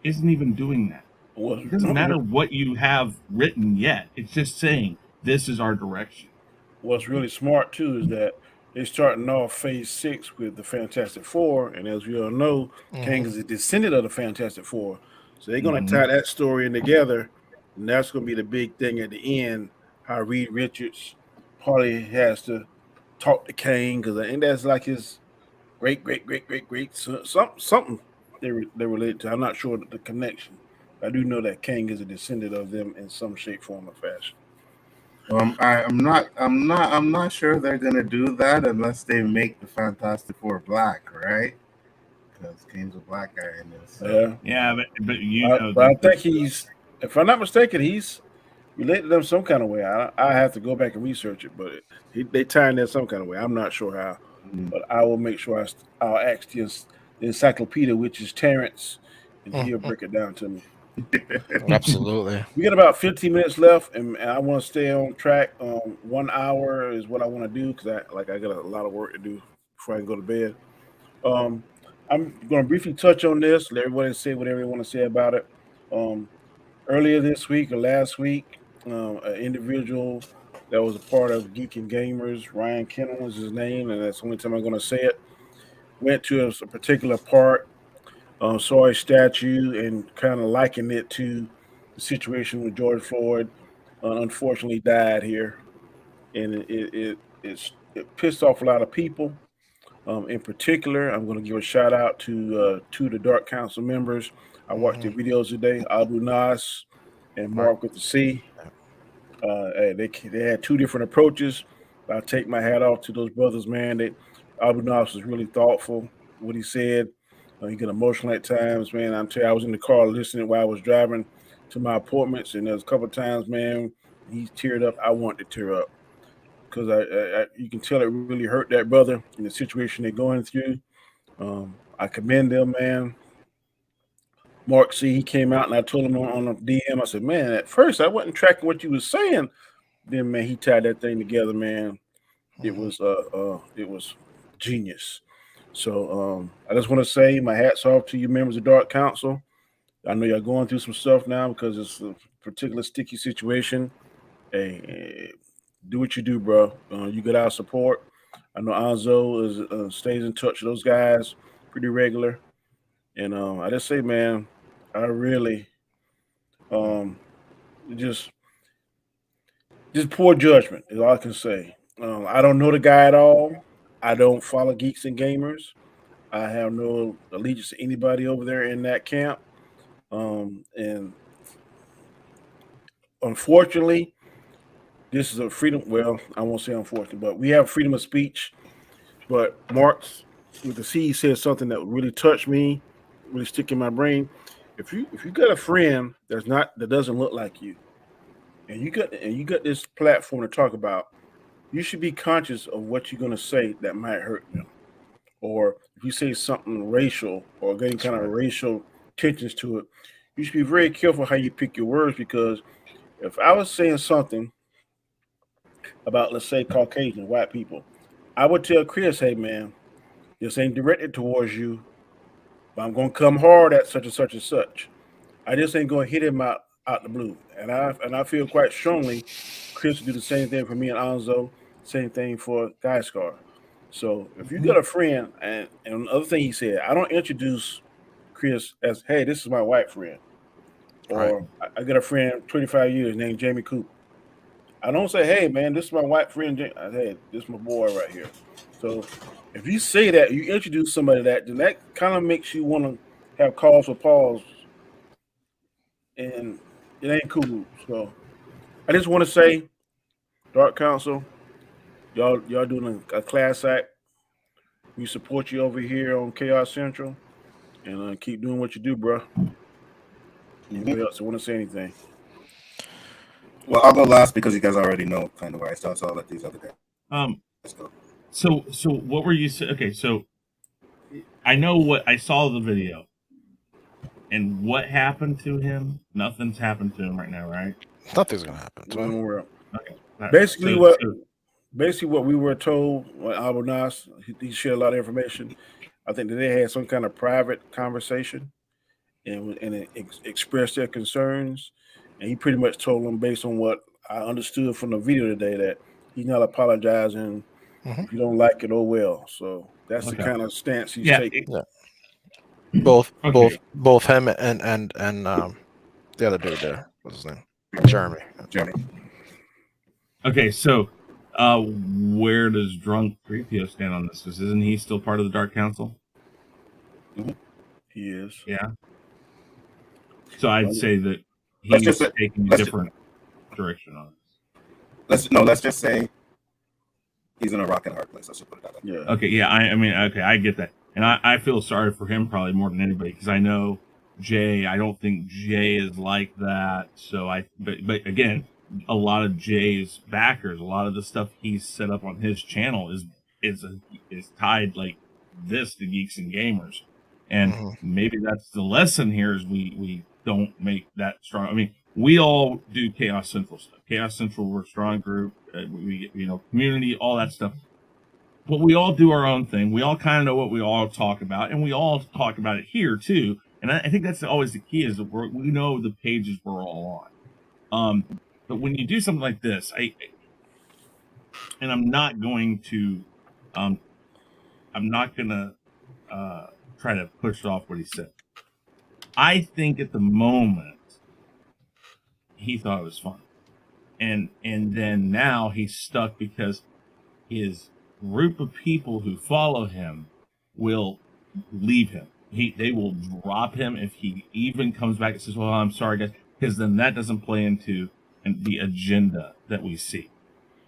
isn't even doing that. It doesn't matter what you have written yet. It's just saying, this is our direction. What's really smart, too, is that they're starting off Phase 6 with the Fantastic Four, and as we all know, Kang is a descendant of the Fantastic Four. So they're going to tie that story in together, and that's going to be the big thing at the end, how Reed Richards probably has to talk to Kang, because I think that's like his great something they relate to. I'm not sure the connection. I do know that Kang is a descendant of them in some shape, form, or fashion. I'm not sure they're gonna do that unless they make the Fantastic Four black, right? Because Kang's a black guy in this. So. Yeah, but you know. But I think he's, if I'm not mistaken, he's related to them some kind of way. I have to go back and research it, but they tie in there some kind of way. I'm not sure how, but I will make sure I'll ask the encyclopedia, which is Terrence, and he'll break it down to me. Absolutely. We got about 15 minutes left, and I want to stay on track. 1 hour is what I want to do because I got a lot of work to do before I can go to bed. I'm going to briefly touch on this. Let everybody say whatever they want to say about it. Earlier this week or last week, an individual that was a part of Geek and Gamers, Ryan Kennel is his name, and that's the only time I'm going to say it, went to a particular part, saw a statue, and kind of likened it to the situation with George Floyd. Unfortunately, died here, and it pissed off a lot of people. In particular, I'm going to give a shout out to the Dark Council members. I watched their videos today, Abu Nas and Mark with the C. They had two different approaches. I take my hat off to those brothers, man. Abu Nas was really thoughtful. What he said, he get emotional at times, man. I'm telling you, I was in the car listening while I was driving to my appointments, and there's a couple of times, man, he teared up. I wanted to tear up because you can tell it really hurt that brother in the situation they're going through. I commend them, man. Mark C, he came out and I told him on a DM, I said, man, at first I wasn't tracking what you was saying. Then, man, he tied that thing together, man. It was genius. So I just want to say my hat's off to you members of Dark Council. I know you're going through some stuff now because it's a particular sticky situation. Hey, do what you do, bro. You got our support. I know Anzo stays in touch with those guys pretty regular. And I just say, man, I really just poor judgment is all I can say. I don't know the guy at all. I don't follow Geeks and Gamers. I have no allegiance to anybody over there in that camp. And unfortunately, this is a freedom. Well, I won't say unfortunately, but we have freedom of speech. But Marx with the C said something that really touched me, really stick in my brain. If you got a friend that doesn't look like you, and you got this platform to talk about, you should be conscious of what you're going to say that might hurt them. Or if you say something racial or getting kind of racial tensions to it, you should be very careful how you pick your words, because if I was saying something about, let's say, Caucasian white people, I would tell Chris, hey man, this ain't directed towards you, but I'm going to come hard at such and such and such. I just ain't going to hit him out the blue. And I feel quite strongly Chris will do the same thing for me and Anzo, same thing for Guy Scar. So if you got a friend, and the other thing he said, I don't introduce Chris as, hey, this is my white friend. Or right. I got a friend 25 years named Jamie Cooper. I don't say, hey man, this is my white friend. I say, hey, this is my boy right here. So if you say that, you introduce somebody that, then that kind of makes you want to have cause for pause. And it ain't cool. So I just want to say, Dark Council, y'all doing a class act. We support you over here on Khaos Central, and keep doing what you do, bro. Anybody else want to say anything? Well, I'll go last because you guys already know kind of where I start, so I'll let these other guys go. So what were you saying? Okay, so I know what I saw the video, and what happened to him. Nothing's happened to him right now, right? Nothing's gonna happen to him. Okay. Basically, what we were told, Abu Nas, he shared a lot of information. I think that they had some kind of private conversation, and expressed their concerns, and he pretty much told them, based on what I understood from the video today, that he's not apologizing. If you don't like it, oh well. So that's the kind of stance he's taking. Yeah. Both him and the other dude there. What's his name? Jeremy. Okay, so where does Drunk 3PO stand on this? Isn't he still part of the Dark Council? He is. Yeah. So I'd say that he's taking a different direction on this. Let's just say he's in a rock and hard place. Let's just put it that way. Yeah. Okay. Yeah. I get that, and I feel sorry for him probably more than anybody, because I know Jay. I don't think Jay is like that. So but again, a lot of Jay's backers, a lot of the stuff he's set up on his channel is tied like this to Geeks and Gamers, and maybe that's the lesson here: is we don't make that strong. I mean, we all do Khaos Central stuff. Khaos Central, we're a strong group. We community, all that stuff. But we all do our own thing. We all kind of know what we all talk about, and we all talk about it here too. And I think that's always the key, is that we know the pages we're all on. But when you do something like this, and I'm not going to try to push off what he said. I think at the moment he thought it was fun, and then now he's stuck because his group of people who follow him will leave him. They will drop him if he even comes back and says, "Well, I'm sorry, guys," because then that doesn't play into the agenda that we see,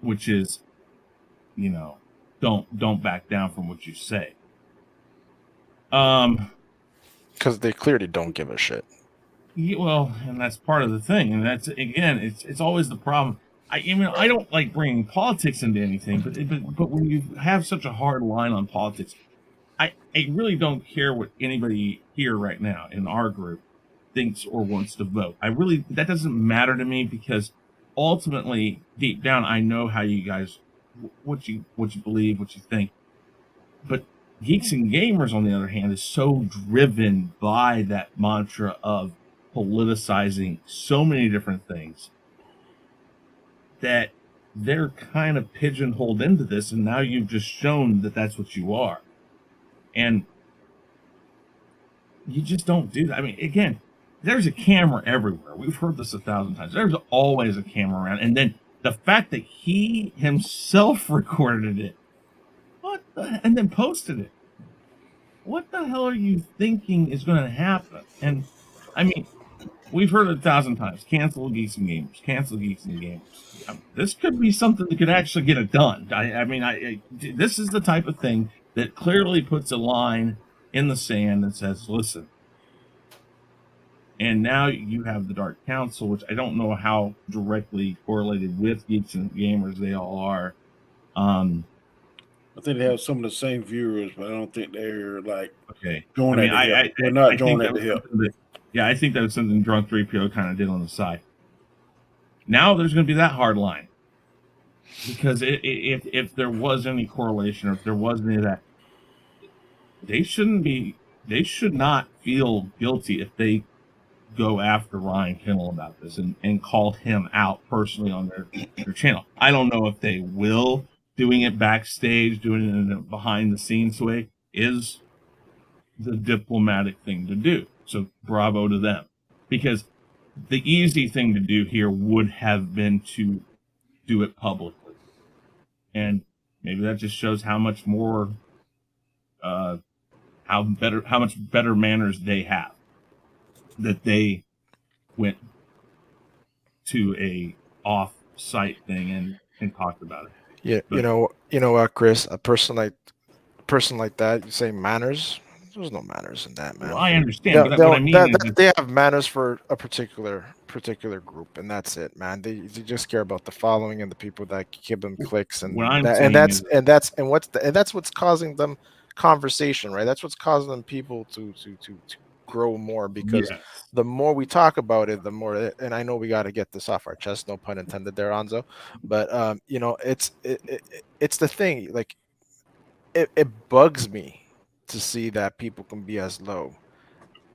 which is, don't back down from what you say. Because they clearly don't give a shit. Yeah, well, and that's part of the thing, and that's, again, it's always the problem. I don't like bringing politics into anything, but when you have such a hard line on politics, I really don't care what anybody here right now in our group thinks or wants to vote. That doesn't matter to me, because ultimately, deep down, I know how you guys, what you believe, what you think. But Geeks and Gamers, on the other hand, is so driven by that mantra of politicizing so many different things that they're kind of pigeonholed into this, and now you've just shown that that's what you are. And you just don't do that. I mean, again, there's a camera everywhere. We've heard this 1,000 times. There's always a camera around. And then the fact that he himself recorded it, and then posted it. What the hell are you thinking is going to happen? And I mean, we've heard it 1,000 times. Cancel Geeks and Gamers. Cancel Geeks and Gamers. This could be something that could actually get it done. This is the type of thing that clearly puts a line in the sand that says, listen. And now you have the Dark Council, which I don't know how directly correlated with Geeks and Gamers they all are. I think they have some of the same viewers, but I don't think they're like joining at the hip. They're not joining at the hip. Yeah, I think that was something Drunk 3PO kind of did on the side. Now there's going to be that hard line. Because if there was any correlation, or if there was any of that, they should not feel guilty if they go after Ryan Kendall about this and call him out personally on their channel. I don't know if they will. Doing it backstage, doing it in a behind the scenes way is the diplomatic thing to do. So bravo to them. Because the easy thing to do here would have been to do it publicly. And maybe that just shows how much more, how much better manners they have. That they went to a off-site thing and talked about it. Yeah, but, you know what, Chris? A person like that, you say manners. There's no manners in that, man. Well, I understand, but what I mean is they have manners for a particular group, and that's it, man. They just care about the following and the people that give them clicks, and that's what's causing them conversation, right? That's what's causing them people to grow more, because the more we talk about it, the more, and I know we got to get this off our chest, no pun intended there, Anzo, but it's the thing, like it bugs me to see that people can be as low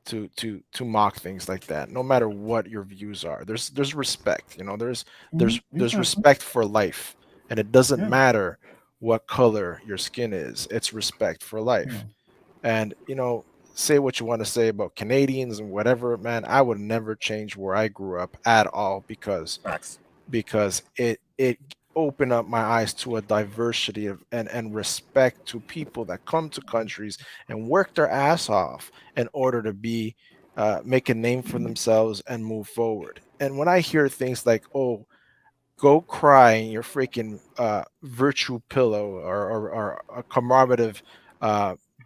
to mock things like that, no matter what your views are. There's respect, there's respect for life, and it doesn't matter what color your skin is. It's respect for life. And say what you want to say about Canadians and whatever, man. I would never change where I grew up at all, because it opened up my eyes to a diversity of and respect to people that come to countries and work their ass off in order to be make a name for themselves and move forward. And when I hear things like, oh, go cry in your freaking virtue pillow or a commemorative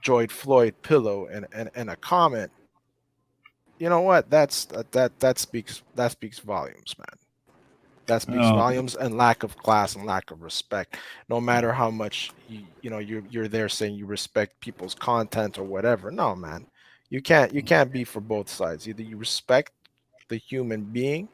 George Floyd pillow and a comment, you know what? That speaks volumes, man. That speaks volumes, and lack of class and lack of respect. No matter how much you're there saying you respect people's content or whatever. No, man, you can't be for both sides. Either you respect the human being,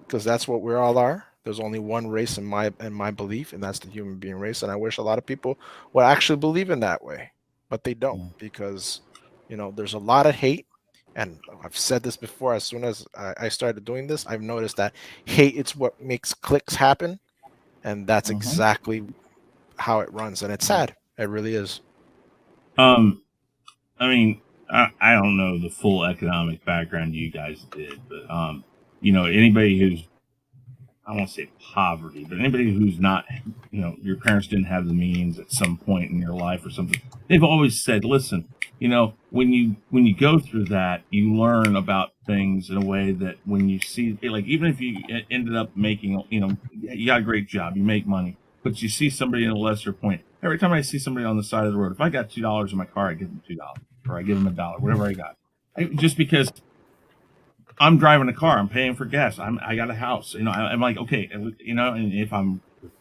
because that's what we all are. There's only one race in my belief, and that's the human being race. And I wish a lot of people would actually believe in that way, but they don't, because there's a lot of hate. And I've said this before. As soon as I started doing this, I've noticed that hate is what makes clicks happen, and that's exactly how it runs. And it's sad. It really is. I mean, I don't know the full economic background you guys did, but anybody who's, I won't say poverty, but anybody who's not, your parents didn't have the means at some point in your life or something, they've always said, listen, when you go through that, you learn about things in a way that when you see, like, even if you ended up making, you got a great job, you make money, but you see somebody in a lesser point. Every time I see somebody on the side of the road, if I got $2 in my car, I give them $2, or I give them $1, whatever I got, just because I'm driving a car, I'm paying for gas, I got a house, I'm like, okay, and if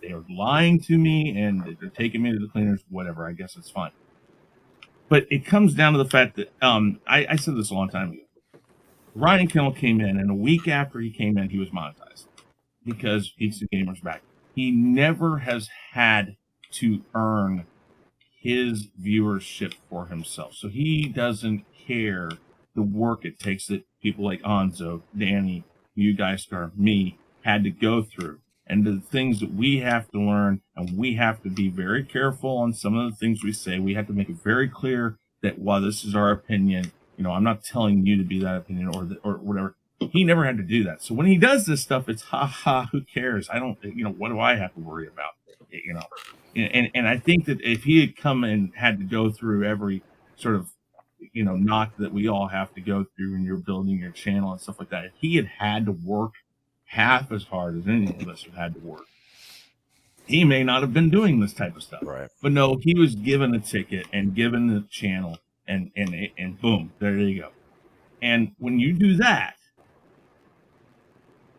they're lying to me and they're taking me to the cleaners, whatever, I guess it's fine. But it comes down to the fact that I said this a long time ago. Ryan Kennel came in, and a week after he came in, he was monetized because Pizza Gamer's back. He never has had to earn his viewership for himself, so he doesn't care the work it takes that people like Anzo, Danny, you guys, me had to go through, and the things that we have to learn, and we have to be very careful on some of the things we say. We have to make it very clear that while this is our opinion, I'm not telling you to be that opinion or whatever. He never had to do that. So when he does this stuff, it's who cares? I don't, what do I have to worry about? And I think that if he had come and had to go through every sort of, knock that we all have to go through when you're building your channel and stuff like that, if he had to work half as hard as any of us have had to work, he may not have been doing this type of stuff. Right. But no, he was given a ticket and given the channel, and boom, there you go. And when you do that,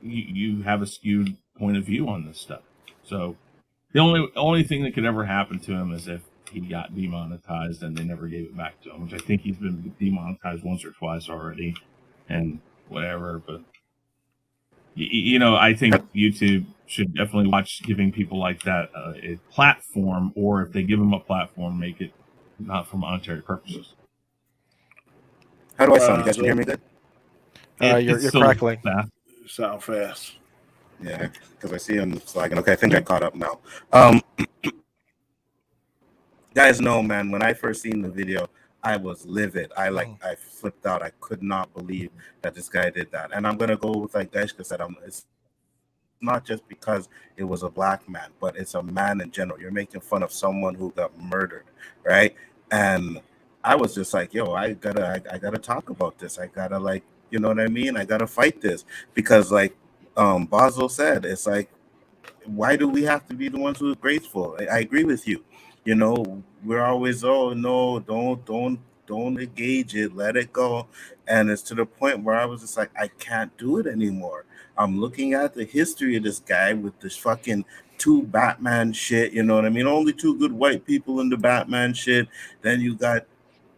you have a skewed point of view on this stuff. So the only thing that could ever happen to him is if he got demonetized and they never gave it back to him, which I think he's been demonetized once or twice already, and whatever. But I think YouTube should definitely watch giving people like that a platform, or if they give them a platform, make it not for monetary purposes. How do I sound? You guys can hear me good? You're crackling. You sound fast. Yeah, because I see him flagging. Okay, I think I caught up now. Guys know, man, when I first seen the video, I was livid. I flipped out. I could not believe that this guy did that. And I'm gonna go with like Deshka said, it's not just because it was a black man, but it's a man in general. You're making fun of someone who got murdered, right? And I was just like, yo, I gotta talk about this. I gotta, like, you know what I mean? I gotta fight this, because like Basel said, it's like, why do we have to be the ones who are graceful? I agree with you. We're always, oh no, don't engage it, let it go. And it's to the point where I was just like, I can't do it anymore. I'm looking at the history of this guy with this fucking 2 Batman shit, you know what I mean? Only 2 good white people in the Batman shit. Then you got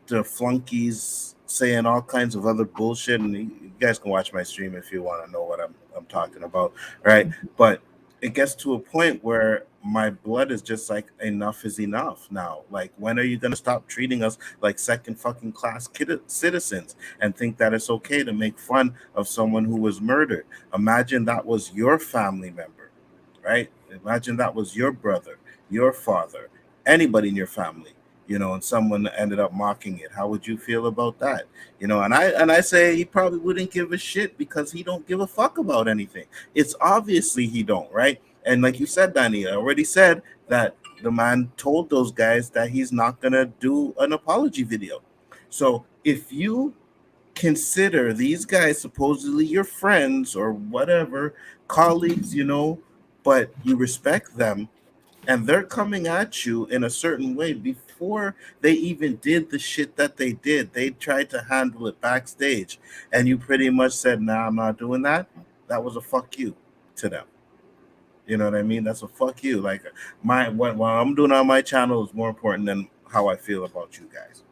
the flunkies saying all kinds of other bullshit, and you guys can watch my stream if you want to know what I'm talking about, right? But it gets to a point where my blood is just like, enough is enough now. Like, when are you going to stop treating us like second fucking class citizens and think that it's okay to make fun of someone who was murdered? Imagine that was your family member, right? Imagine that was your brother, your father, anybody in your family, and someone ended up mocking it. How would you feel about that? And I say he probably wouldn't give a shit, because he don't give a fuck about anything. It's obviously he don't, right? And like you said, Danny, I already said that the man told those guys that he's not gonna do an apology video. So if you consider these guys supposedly your friends or whatever, colleagues, but you respect them, and they're coming at you in a certain way before they even did the shit that they did. They tried to handle it backstage, and you pretty much said, nah, I'm not doing that. That was a fuck you to them. You know what I mean? That's a fuck you. Like, what I'm doing on my channel is more important than how I feel about you guys.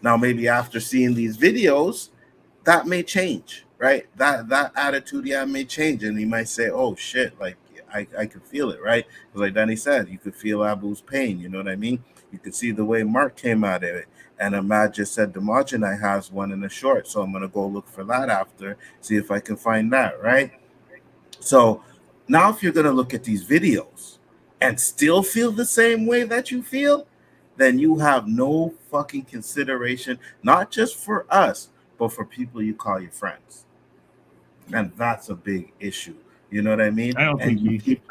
Now maybe after seeing these videos, that may change, right? That attitude, yeah, may change, and he might say, "Oh shit!" Like I could feel it, right? Because like Danny said, you could feel Abu's pain. You know what I mean? You could see the way Mark came out of it. And Ahmad just said Demogenite has one in the short, so I'm gonna go look for that after, see if I can find that, right? So now, if you're gonna look at these videos and still feel the same way that you feel, then you have no fucking consideration, not just for us, but for people you call your friends, and that's a big issue. You know what I mean? I don't And think you you. keep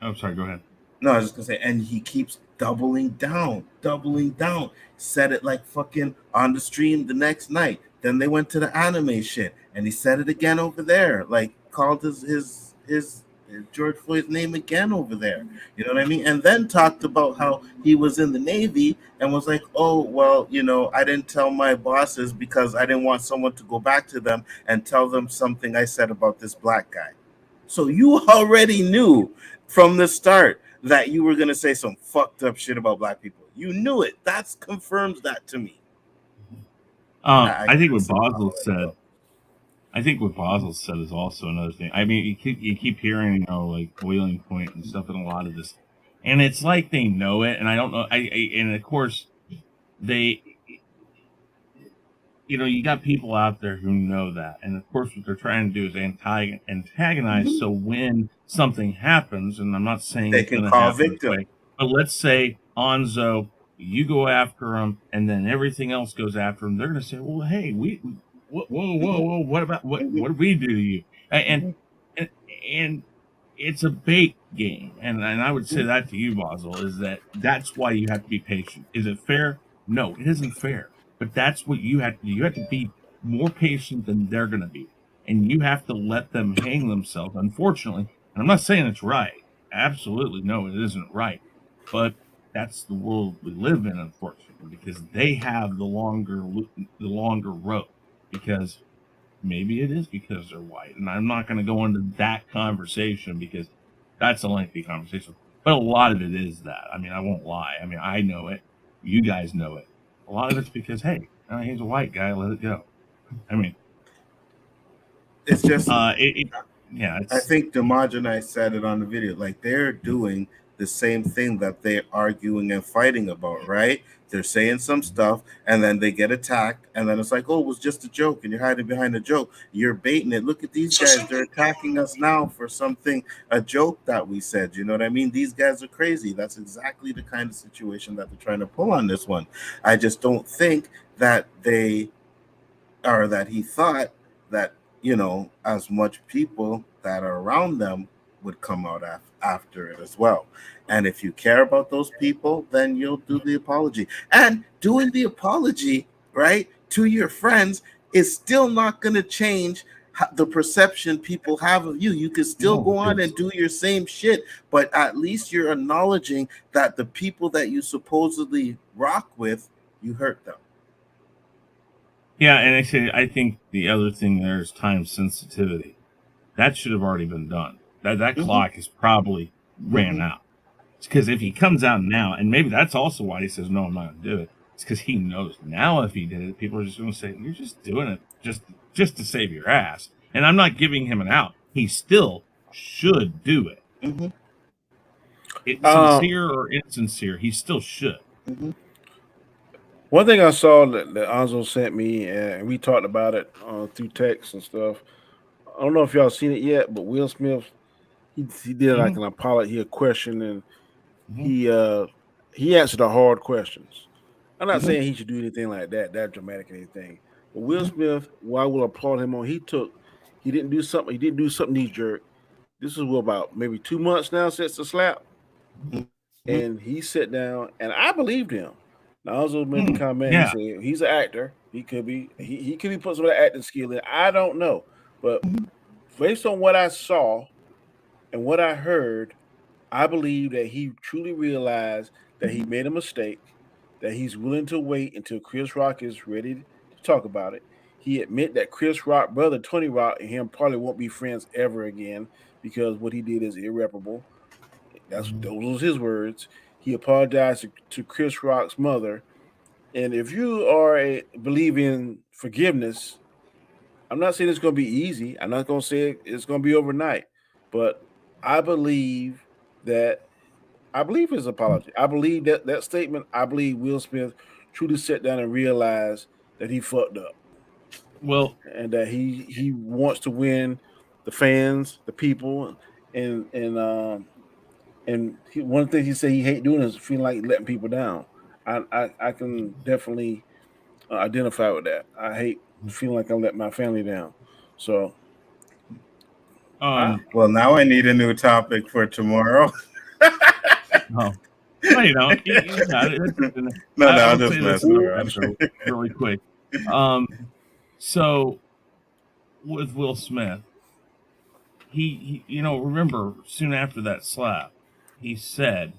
I'm sorry. Go ahead. No, I was just gonna say, and he keeps doubling down, doubling down. Said it like fucking on the stream the next night. Then they went to the anime shit, and he said it again over there. Like called his George Floyd's name again over there. You know what I mean? And then talked about how he was in the Navy and was like, oh well, I didn't tell my bosses because I didn't want someone to go back to them and tell them something I said about this black guy. So you already knew from the start that you were going to say some fucked up shit about black people. You knew it. That confirms that to me. I think what Basel said. I think what Basel said is also another thing. I mean, you keep hearing, like boiling point and stuff in a lot of this, and it's like they know it. And I don't know. And of course they, you got people out there who know that, and of course what they're trying to do is antagonize. So when something happens, and I'm not saying they it's can going to call happen victim. this way, but let's say Onzo, you go after him, and then everything else goes after him. They're going to say, "Well, hey, whoa, what about what did we do to you?" And and it's a bait game, and I would say that to you, Basel, is that's why you have to be patient. Is it fair? No, it isn't fair. But that's what you have to do. You have to be more patient than they're going to be, and you have to let them hang themselves. Unfortunately, and I'm not saying it's right. Absolutely, no, it isn't right. But that's the world we live in, unfortunately, because they have the longer road. Because maybe it is because they're white, and I'm not going to go into that conversation because that's a lengthy conversation. But a lot of it is that. I mean, I won't lie. I mean, I know it. You guys know it. A lot of it's because, hey, he's a white guy. Let it go. I mean, It's just, I think Demogenite said it on the video. Like they're doing the same thing that they're arguing and fighting about, right? They're saying some stuff and then they get attacked, and then it's like, oh, it was just a joke, and you're hiding behind a joke. You're baiting it. Look at these guys. They're attacking us now for something, a joke that we said. You know what I mean? These guys are crazy. That's exactly the kind of situation that they're trying to pull on this one. I just don't think that that he thought that as much people that are around them would come out after it as well. And if you care about those people, then you'll do the apology. And doing the apology, right, to your friends is still not going to change the perception people have of you. You can still go on and do your same shit, but at least you're acknowledging that the people that you supposedly rock with, you hurt them. Yeah, and I think the other thing there is time sensitivity. That should have already been done. That clock is probably ran out. Because if he comes out now, and maybe that's also why he says, no, I'm not going to do it. It's because he knows now if he did it, people are just going to say, you're just doing it just to save your ass. And I'm not giving him an out. He still should do it. It's sincere or insincere, he still should. One thing I saw that Onzo sent me, and we talked about it through text and stuff. I don't know if y'all seen it yet, but Will Smith, he did like an apology, a question, and he answered the hard questions. I'm not saying he should do anything like that dramatic or anything. But Will Smith, what I will applaud him on, he didn't do something knee jerk. This is about maybe 2 months now since the slap. And he sat down, and I believed him. Now, I also made the comment. He said he's an actor. He could be putting some of that acting skill in. I don't know, but based on what I saw and what I heard, I believe that he truly realized that he made a mistake. That he's willing to wait until Chris Rock is ready to talk about it. He admit that Chris Rock, brother Tony Rock, and him probably won't be friends ever again because what he did is irreparable. Those was his words. He apologized to Chris Rock's mother. And if you believe in forgiveness, I'm not saying it's going to be easy. I'm not going to say it's going to be overnight, but I believe his apology. I believe that statement. I believe Will Smith truly sat down and realized that he fucked up. Well, and that he wants to win the fans, the people, and one of the things he said he hate doing is feeling like letting people down. I can definitely identify with that. I hate feeling like I'm letting my family down. So, well, now I need a new topic for tomorrow. No, you don't. You got it. No, I'm just messing around. Really quick. So with Will Smith, he remember soon after that slap, he said,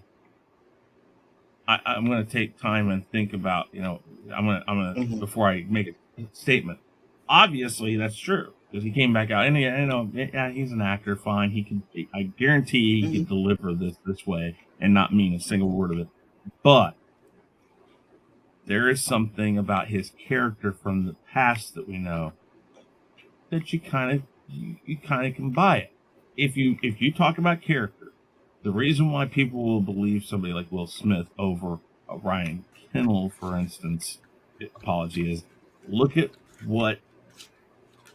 I'm going to take time and think about, I'm going to before I make a statement. Obviously, that's true because he came back out and he's an actor. Fine, I guarantee he can deliver this way and not mean a single word of it. But there is something about his character from the past that we know that you kind of can buy it. If you talk about character, the reason why people will believe somebody like Will Smith over Ryan Kinnell, for instance, apology is look at what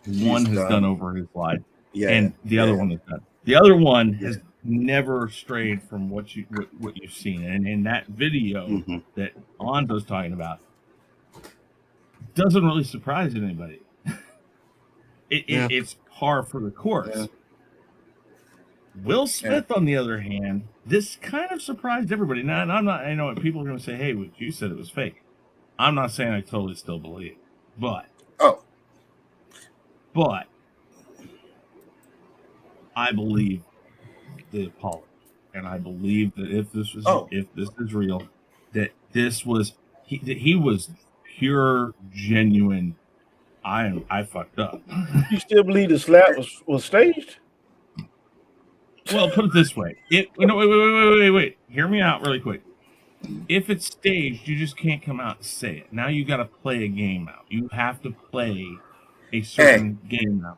one has done over his life, and the other one has done. The other one has never strayed from what you've seen, and in that video that Alonzo's talking about doesn't really surprise anybody. It's par for the course. Yeah. Will Smith, on the other hand, this kind of surprised everybody. Now, and I'm not. I know people are going to say, "Hey, you said it was fake." I'm not saying I totally still believe it, but I believe the apology, and I believe that if this is real, that this was he was pure, genuine. I fucked up. You still believe the slap was staged? Well, put it this way. Wait. Hear me out really quick. If it's staged, you just can't come out and say it. Now you got to play a game out. You have to play a certain game out.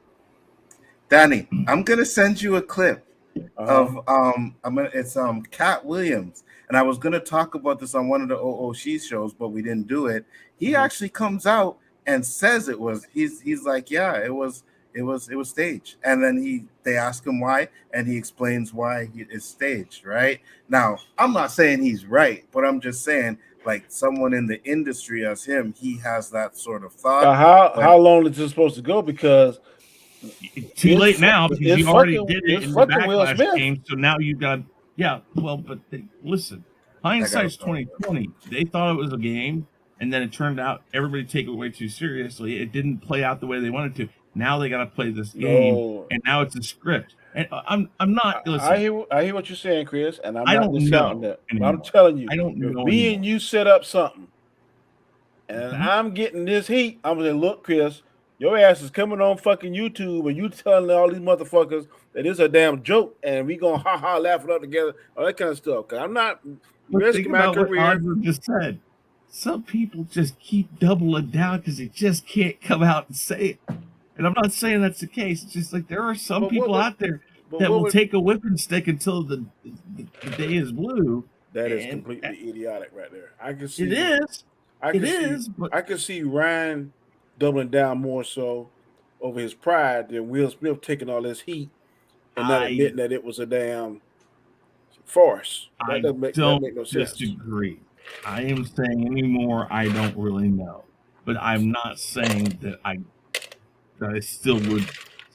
Danny, I'm gonna send you a clip of it's Cat Williams, and I was gonna talk about this on one of the OOC shows, but we didn't do it. He actually comes out and says it was. He's like, yeah, it was staged, and then they ask him why, and he explains why it's staged. Right now, I'm not saying he's right, but I'm just saying, like someone in the industry as him, he has that sort of thought. How long is this supposed to go? Because too late now because you already did it in the Backlash game. So now you got but listen, hindsight's 2020. They thought it was a game, and then it turned out everybody take it way too seriously. It didn't play out the way they wanted to. Now they got to play this game, and now it's a script. And I'm not. Listen, I hear what you're saying, Chris, and I'm not discounting that. I'm telling you, I don't know. Me and you set up something, and I'm getting this heat. I'm gonna say, look, Chris, your ass is coming on fucking YouTube, and you telling all these motherfuckers that it's a damn joke, and we gonna laugh it up together, all that kind of stuff. Cause I'm not risking my career. What Andre just said. Some people just keep doubling down because they just can't come out and say it. And I'm not saying that's the case. It's just like there are some people out there that will take a whipping stick until the day is blue. That is completely idiotic right there. I can see it is. I can see Ryan doubling down more so over his pride than Will Smith taking all this heat and not admitting that it was a damn farce. That doesn't make no sense. Disagree. I am saying anymore. I don't really know, but I'm not saying that I still would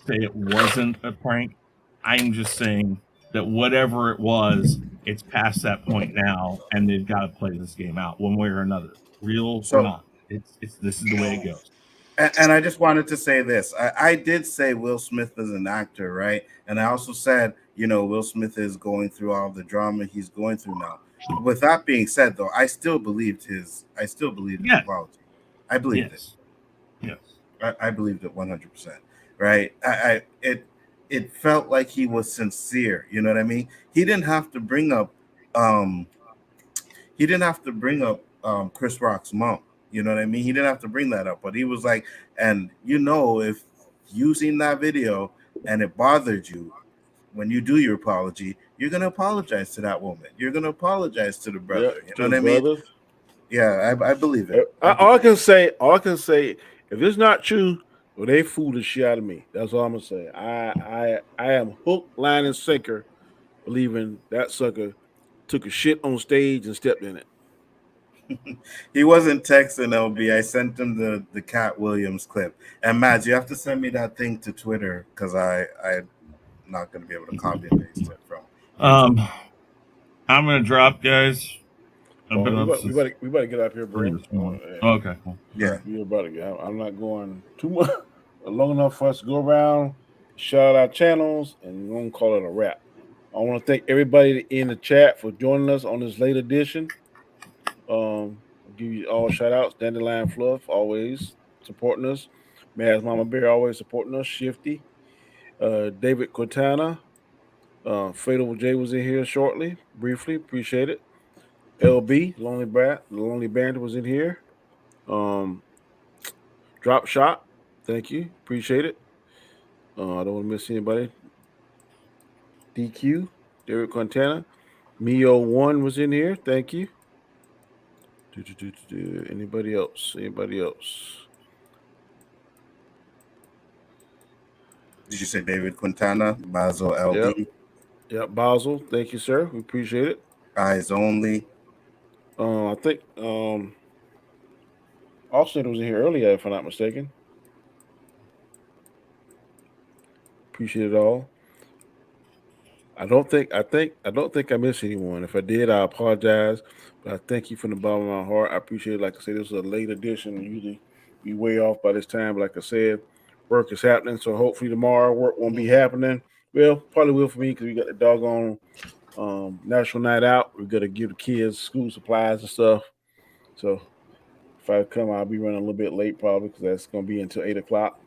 say it wasn't a prank. I'm just saying that whatever it was, it's past that point now, and they've got to play this game out one way or another, real or not. This is the way it goes. And I just wanted to say this. I did say Will Smith is an actor, right? And I also said, Will Smith is going through all the drama he's going through now. With that being said, though, I still believed his apology. I believed it. Yes. I believed it 100%. Right? It felt like he was sincere. You know what I mean? He didn't have to bring up Chris Rock's mom. You know what I mean? He didn't have to bring that up, but he was like, and if you seen that video and it bothered you, when you do your apology, you're gonna apologize to that woman. You're gonna apologize to the brother. You know what I mean? Yeah, I believe it. All I can say, if it's not true, well, they fooled the shit out of me. That's all I'm gonna say. I am hook, line, and sinker, believing that sucker took a shit on stage and stepped in it. He wasn't texting LB. I sent him the Cat Williams clip. And Mads, you have to send me that thing to Twitter because I'm not gonna be able to copy and paste it from. I'm gonna drop, guys. We better get up here, bro. Okay, cool. Yeah, we're about to get. I'm not going too much long enough for us to go around, shout out our channels, and we're gonna call it a wrap. I want to thank everybody in the chat for joining us on this late edition. I'll give you all shout outs. Dandelion Fluff always supporting us. Maz Mama Bear always supporting us. Shifty, David Cortana, Fatal J was in here shortly, briefly. Appreciate it. LB, Lonely Band was in here. Drop Shot, thank you, appreciate it. I don't want to miss anybody. DQ, Derek Quintana, Mio1 was in here, thank you. Anybody else? Did you say David Quintana, Basil LB? Yep, Basil, thank you, sir. We appreciate it. Eyes Only. I think Austin was in here earlier, if I'm not mistaken. Appreciate it all. I don't think I missed anyone. If I did, I apologize. But I thank you from the bottom of my heart. I appreciate it. Like I said, this was a late edition. Usually we way off by this time. But like I said, work is happening. So hopefully tomorrow work won't be happening. Well, probably will for me because we got the doggone National Night Out. We got to give the kids school supplies and stuff. So if I come, I'll be running a little bit late probably because that's going to be until 8 o'clock.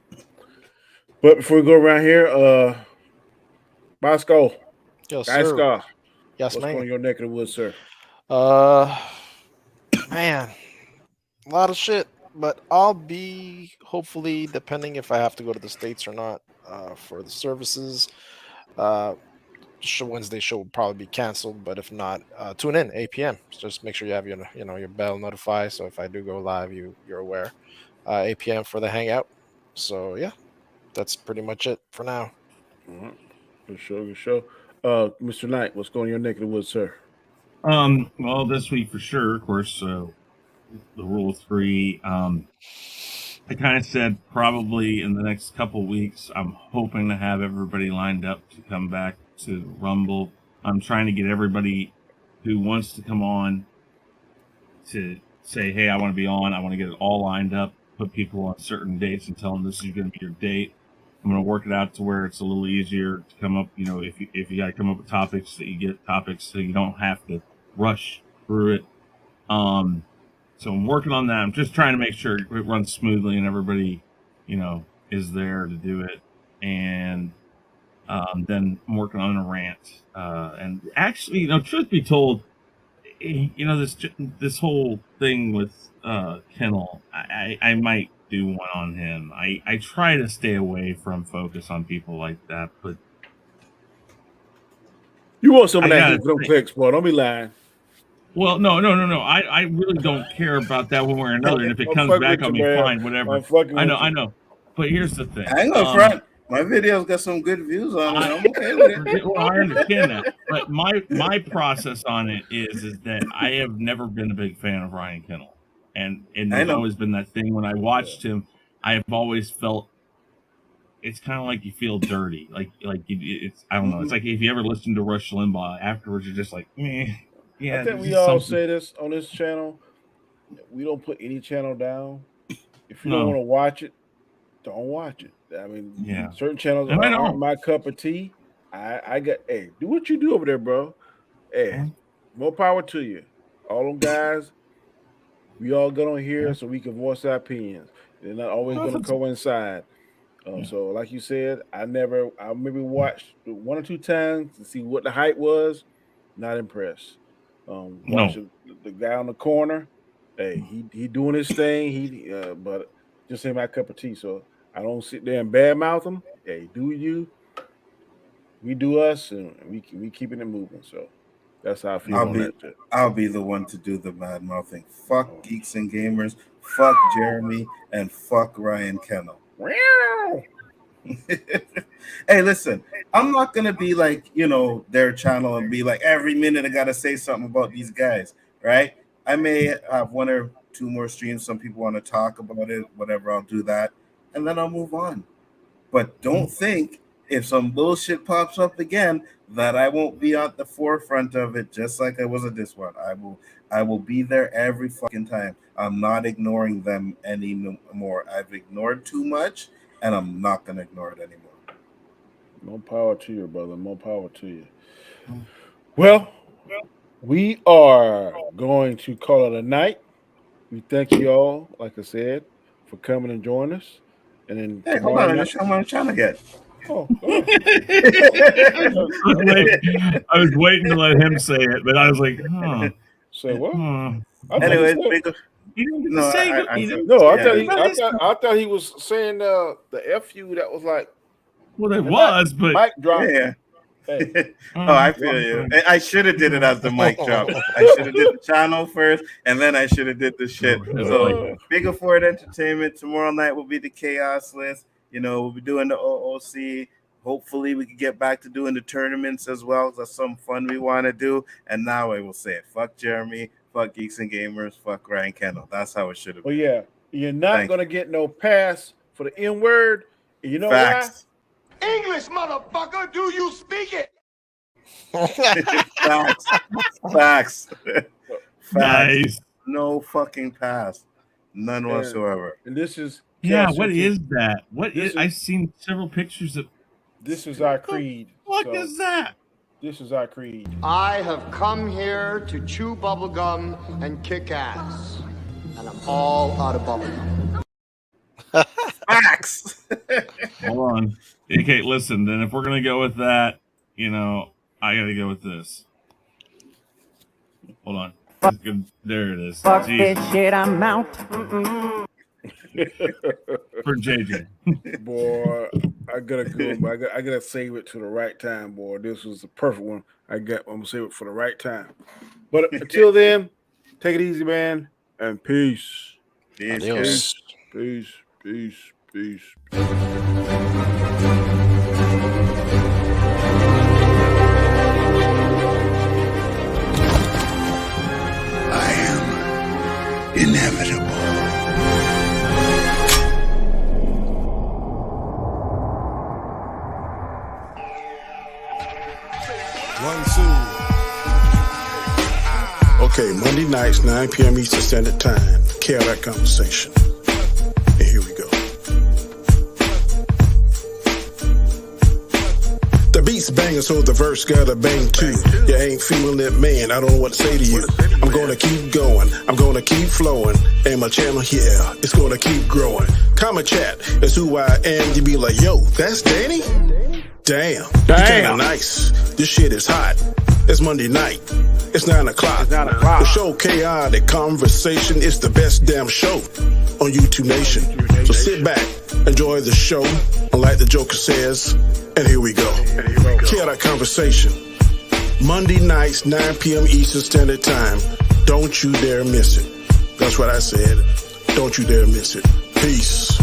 But before we go around here, Bosco. Yes, Guys, sir. Yes, what's man. going on your neck of the woods, sir? Man, a lot of shit. But I'll be hopefully, depending if I have to go to the States or not, for the services. Wednesday show will probably be canceled, but if not, tune in 8 p.m. Just make sure you have your bell notify. So if I do go live, you're aware. 8 p.m. for the hangout. So yeah, that's pretty much it for now. Good show. Mr. Knight, what's going on your neck of the woods, sir? Well, this week for sure, of course, the Rule of 3. I kind of said probably in the next couple weeks, I'm hoping to have everybody lined up to come back to Rumble. I'm trying to get everybody who wants to come on to say, hey, I want to be on. I want to get it all lined up, put people on certain dates and tell them this is going to be your date. I'm going to work it out to where it's a little easier to come up. If you got to come up with topics, that you get topics so you don't have to rush through it. So I'm working on that. I'm just trying to make sure it runs smoothly and everybody, is there to do it. And then I'm working on a rant. And actually, truth be told, this whole thing with Kennel, I might do one on him. I try to stay away from focus on people like that, but you want some of that clicks, boy. Don't be lying. Well, no. I really don't care about that one way or another. And if it comes back on me, fine, whatever. I know. But here's the thing. I ain't gonna front. My video's got some good views on it. I'm okay with it. Well, I understand that. But my process on it is that I have never been a big fan of Ryan Kennel. And there's always been that thing when I watched him, I have always felt it's kind of like you feel dirty. It's I don't know. It's like if you ever listen to Rush Limbaugh, afterwards you're just like, meh. Yeah, I think we all say this on this channel. We don't put any channel down. If you don't want to watch it, don't watch it. I mean, certain channels aren't my cup of tea. I got, do what you do over there, bro. More power to you. All them guys, we all get on here so we can voice our opinions. They're not always going to coincide. So, like you said, I maybe watched 1 or 2 times to see what the hype was. Not impressed. Watching the guy on the corner, he doing his thing. But just ain't my cup of tea. So I don't sit there and badmouth them. Hey, do you? We do us, and we keeping it moving. So that's how I feel on that shit. I'll be the one to do the bad mouthing. Fuck Geeks and Gamers. Fuck Jeremy, and fuck Ryan Kennel. Hey, listen, I'm not gonna be like, their channel and be like every minute I gotta say something about these guys, right? I may have one or two more streams. Some people want to talk about it, whatever. I'll do that, and then I'll move on. But don't think if some bullshit pops up again that I won't be at the forefront of it, just like I was at this one. I will be there every fucking time. I'm not ignoring them anymore. I've ignored too much, and I'm not gonna ignore it anymore. More power to you, brother. More power to you. Well, we are going to call it a night. We thank you all, like I said, for coming and joining us. And then hey, hold on, I'm on channel again. Oh, I was waiting to let him say it, but I was like, huh. Say what? Anyways, I thought he was saying the FU that was like. Well, it was, but mic drop. Yeah. Hey. I feel you. I should have did it as the mic drop. I should have did the channel first, and then I should have did the shit. So, Biggaford Entertainment tomorrow night will be the Khaos List. We'll be doing the OOC. Hopefully, we can get back to doing the tournaments as well. That's some fun we want to do. And now I will say it. Fuck Jeremy. Fuck Geeks and Gamers. Fuck Ryan Kennel. That's how it should have been. Well, yeah. You're not going to get no pass for the N word. You know why? English, motherfucker. Do you speak it? Facts. Nice. No fucking pass. None whatsoever. And this is... what is that? I've seen several pictures of... This is our creed. What is that? This is our creed. I have come here to chew bubblegum and kick ass. And I'm all out of bubblegum. Facts. Hold on. Okay, listen, then if we're going to go with that, I got to go with this. Hold on. There it is. Fuck this shit, I'm out. For JJ. Boy, I gotta go. I gotta save it to the right time, boy. This was the perfect one. I'm gonna save it for the right time. But until then, take it easy, man, and peace. Adios. Peace. I am inevitable. Okay, Monday nights, 9 p.m. Eastern Standard Time. Khaotic Conversation. And here we go. The beat's banging, so the verse gotta bang too. You ain't feeling it, man. I don't know what to say to you. I'm gonna keep going. I'm gonna keep flowing. And my channel, yeah, it's gonna keep growing. Comment chat is who I am. You be like, yo, that's Danny? Damn. You kinda nice. This shit is hot. It's Monday night. It's 9 o'clock. The show Khaotic Conversation is the best damn show on YouTube Nation. So sit back, enjoy the show, and like the Joker says, and here we go. Khaotic Conversation. Monday nights, 9 p.m. Eastern Standard Time. Don't you dare miss it. That's what I said. Don't you dare miss it. Peace.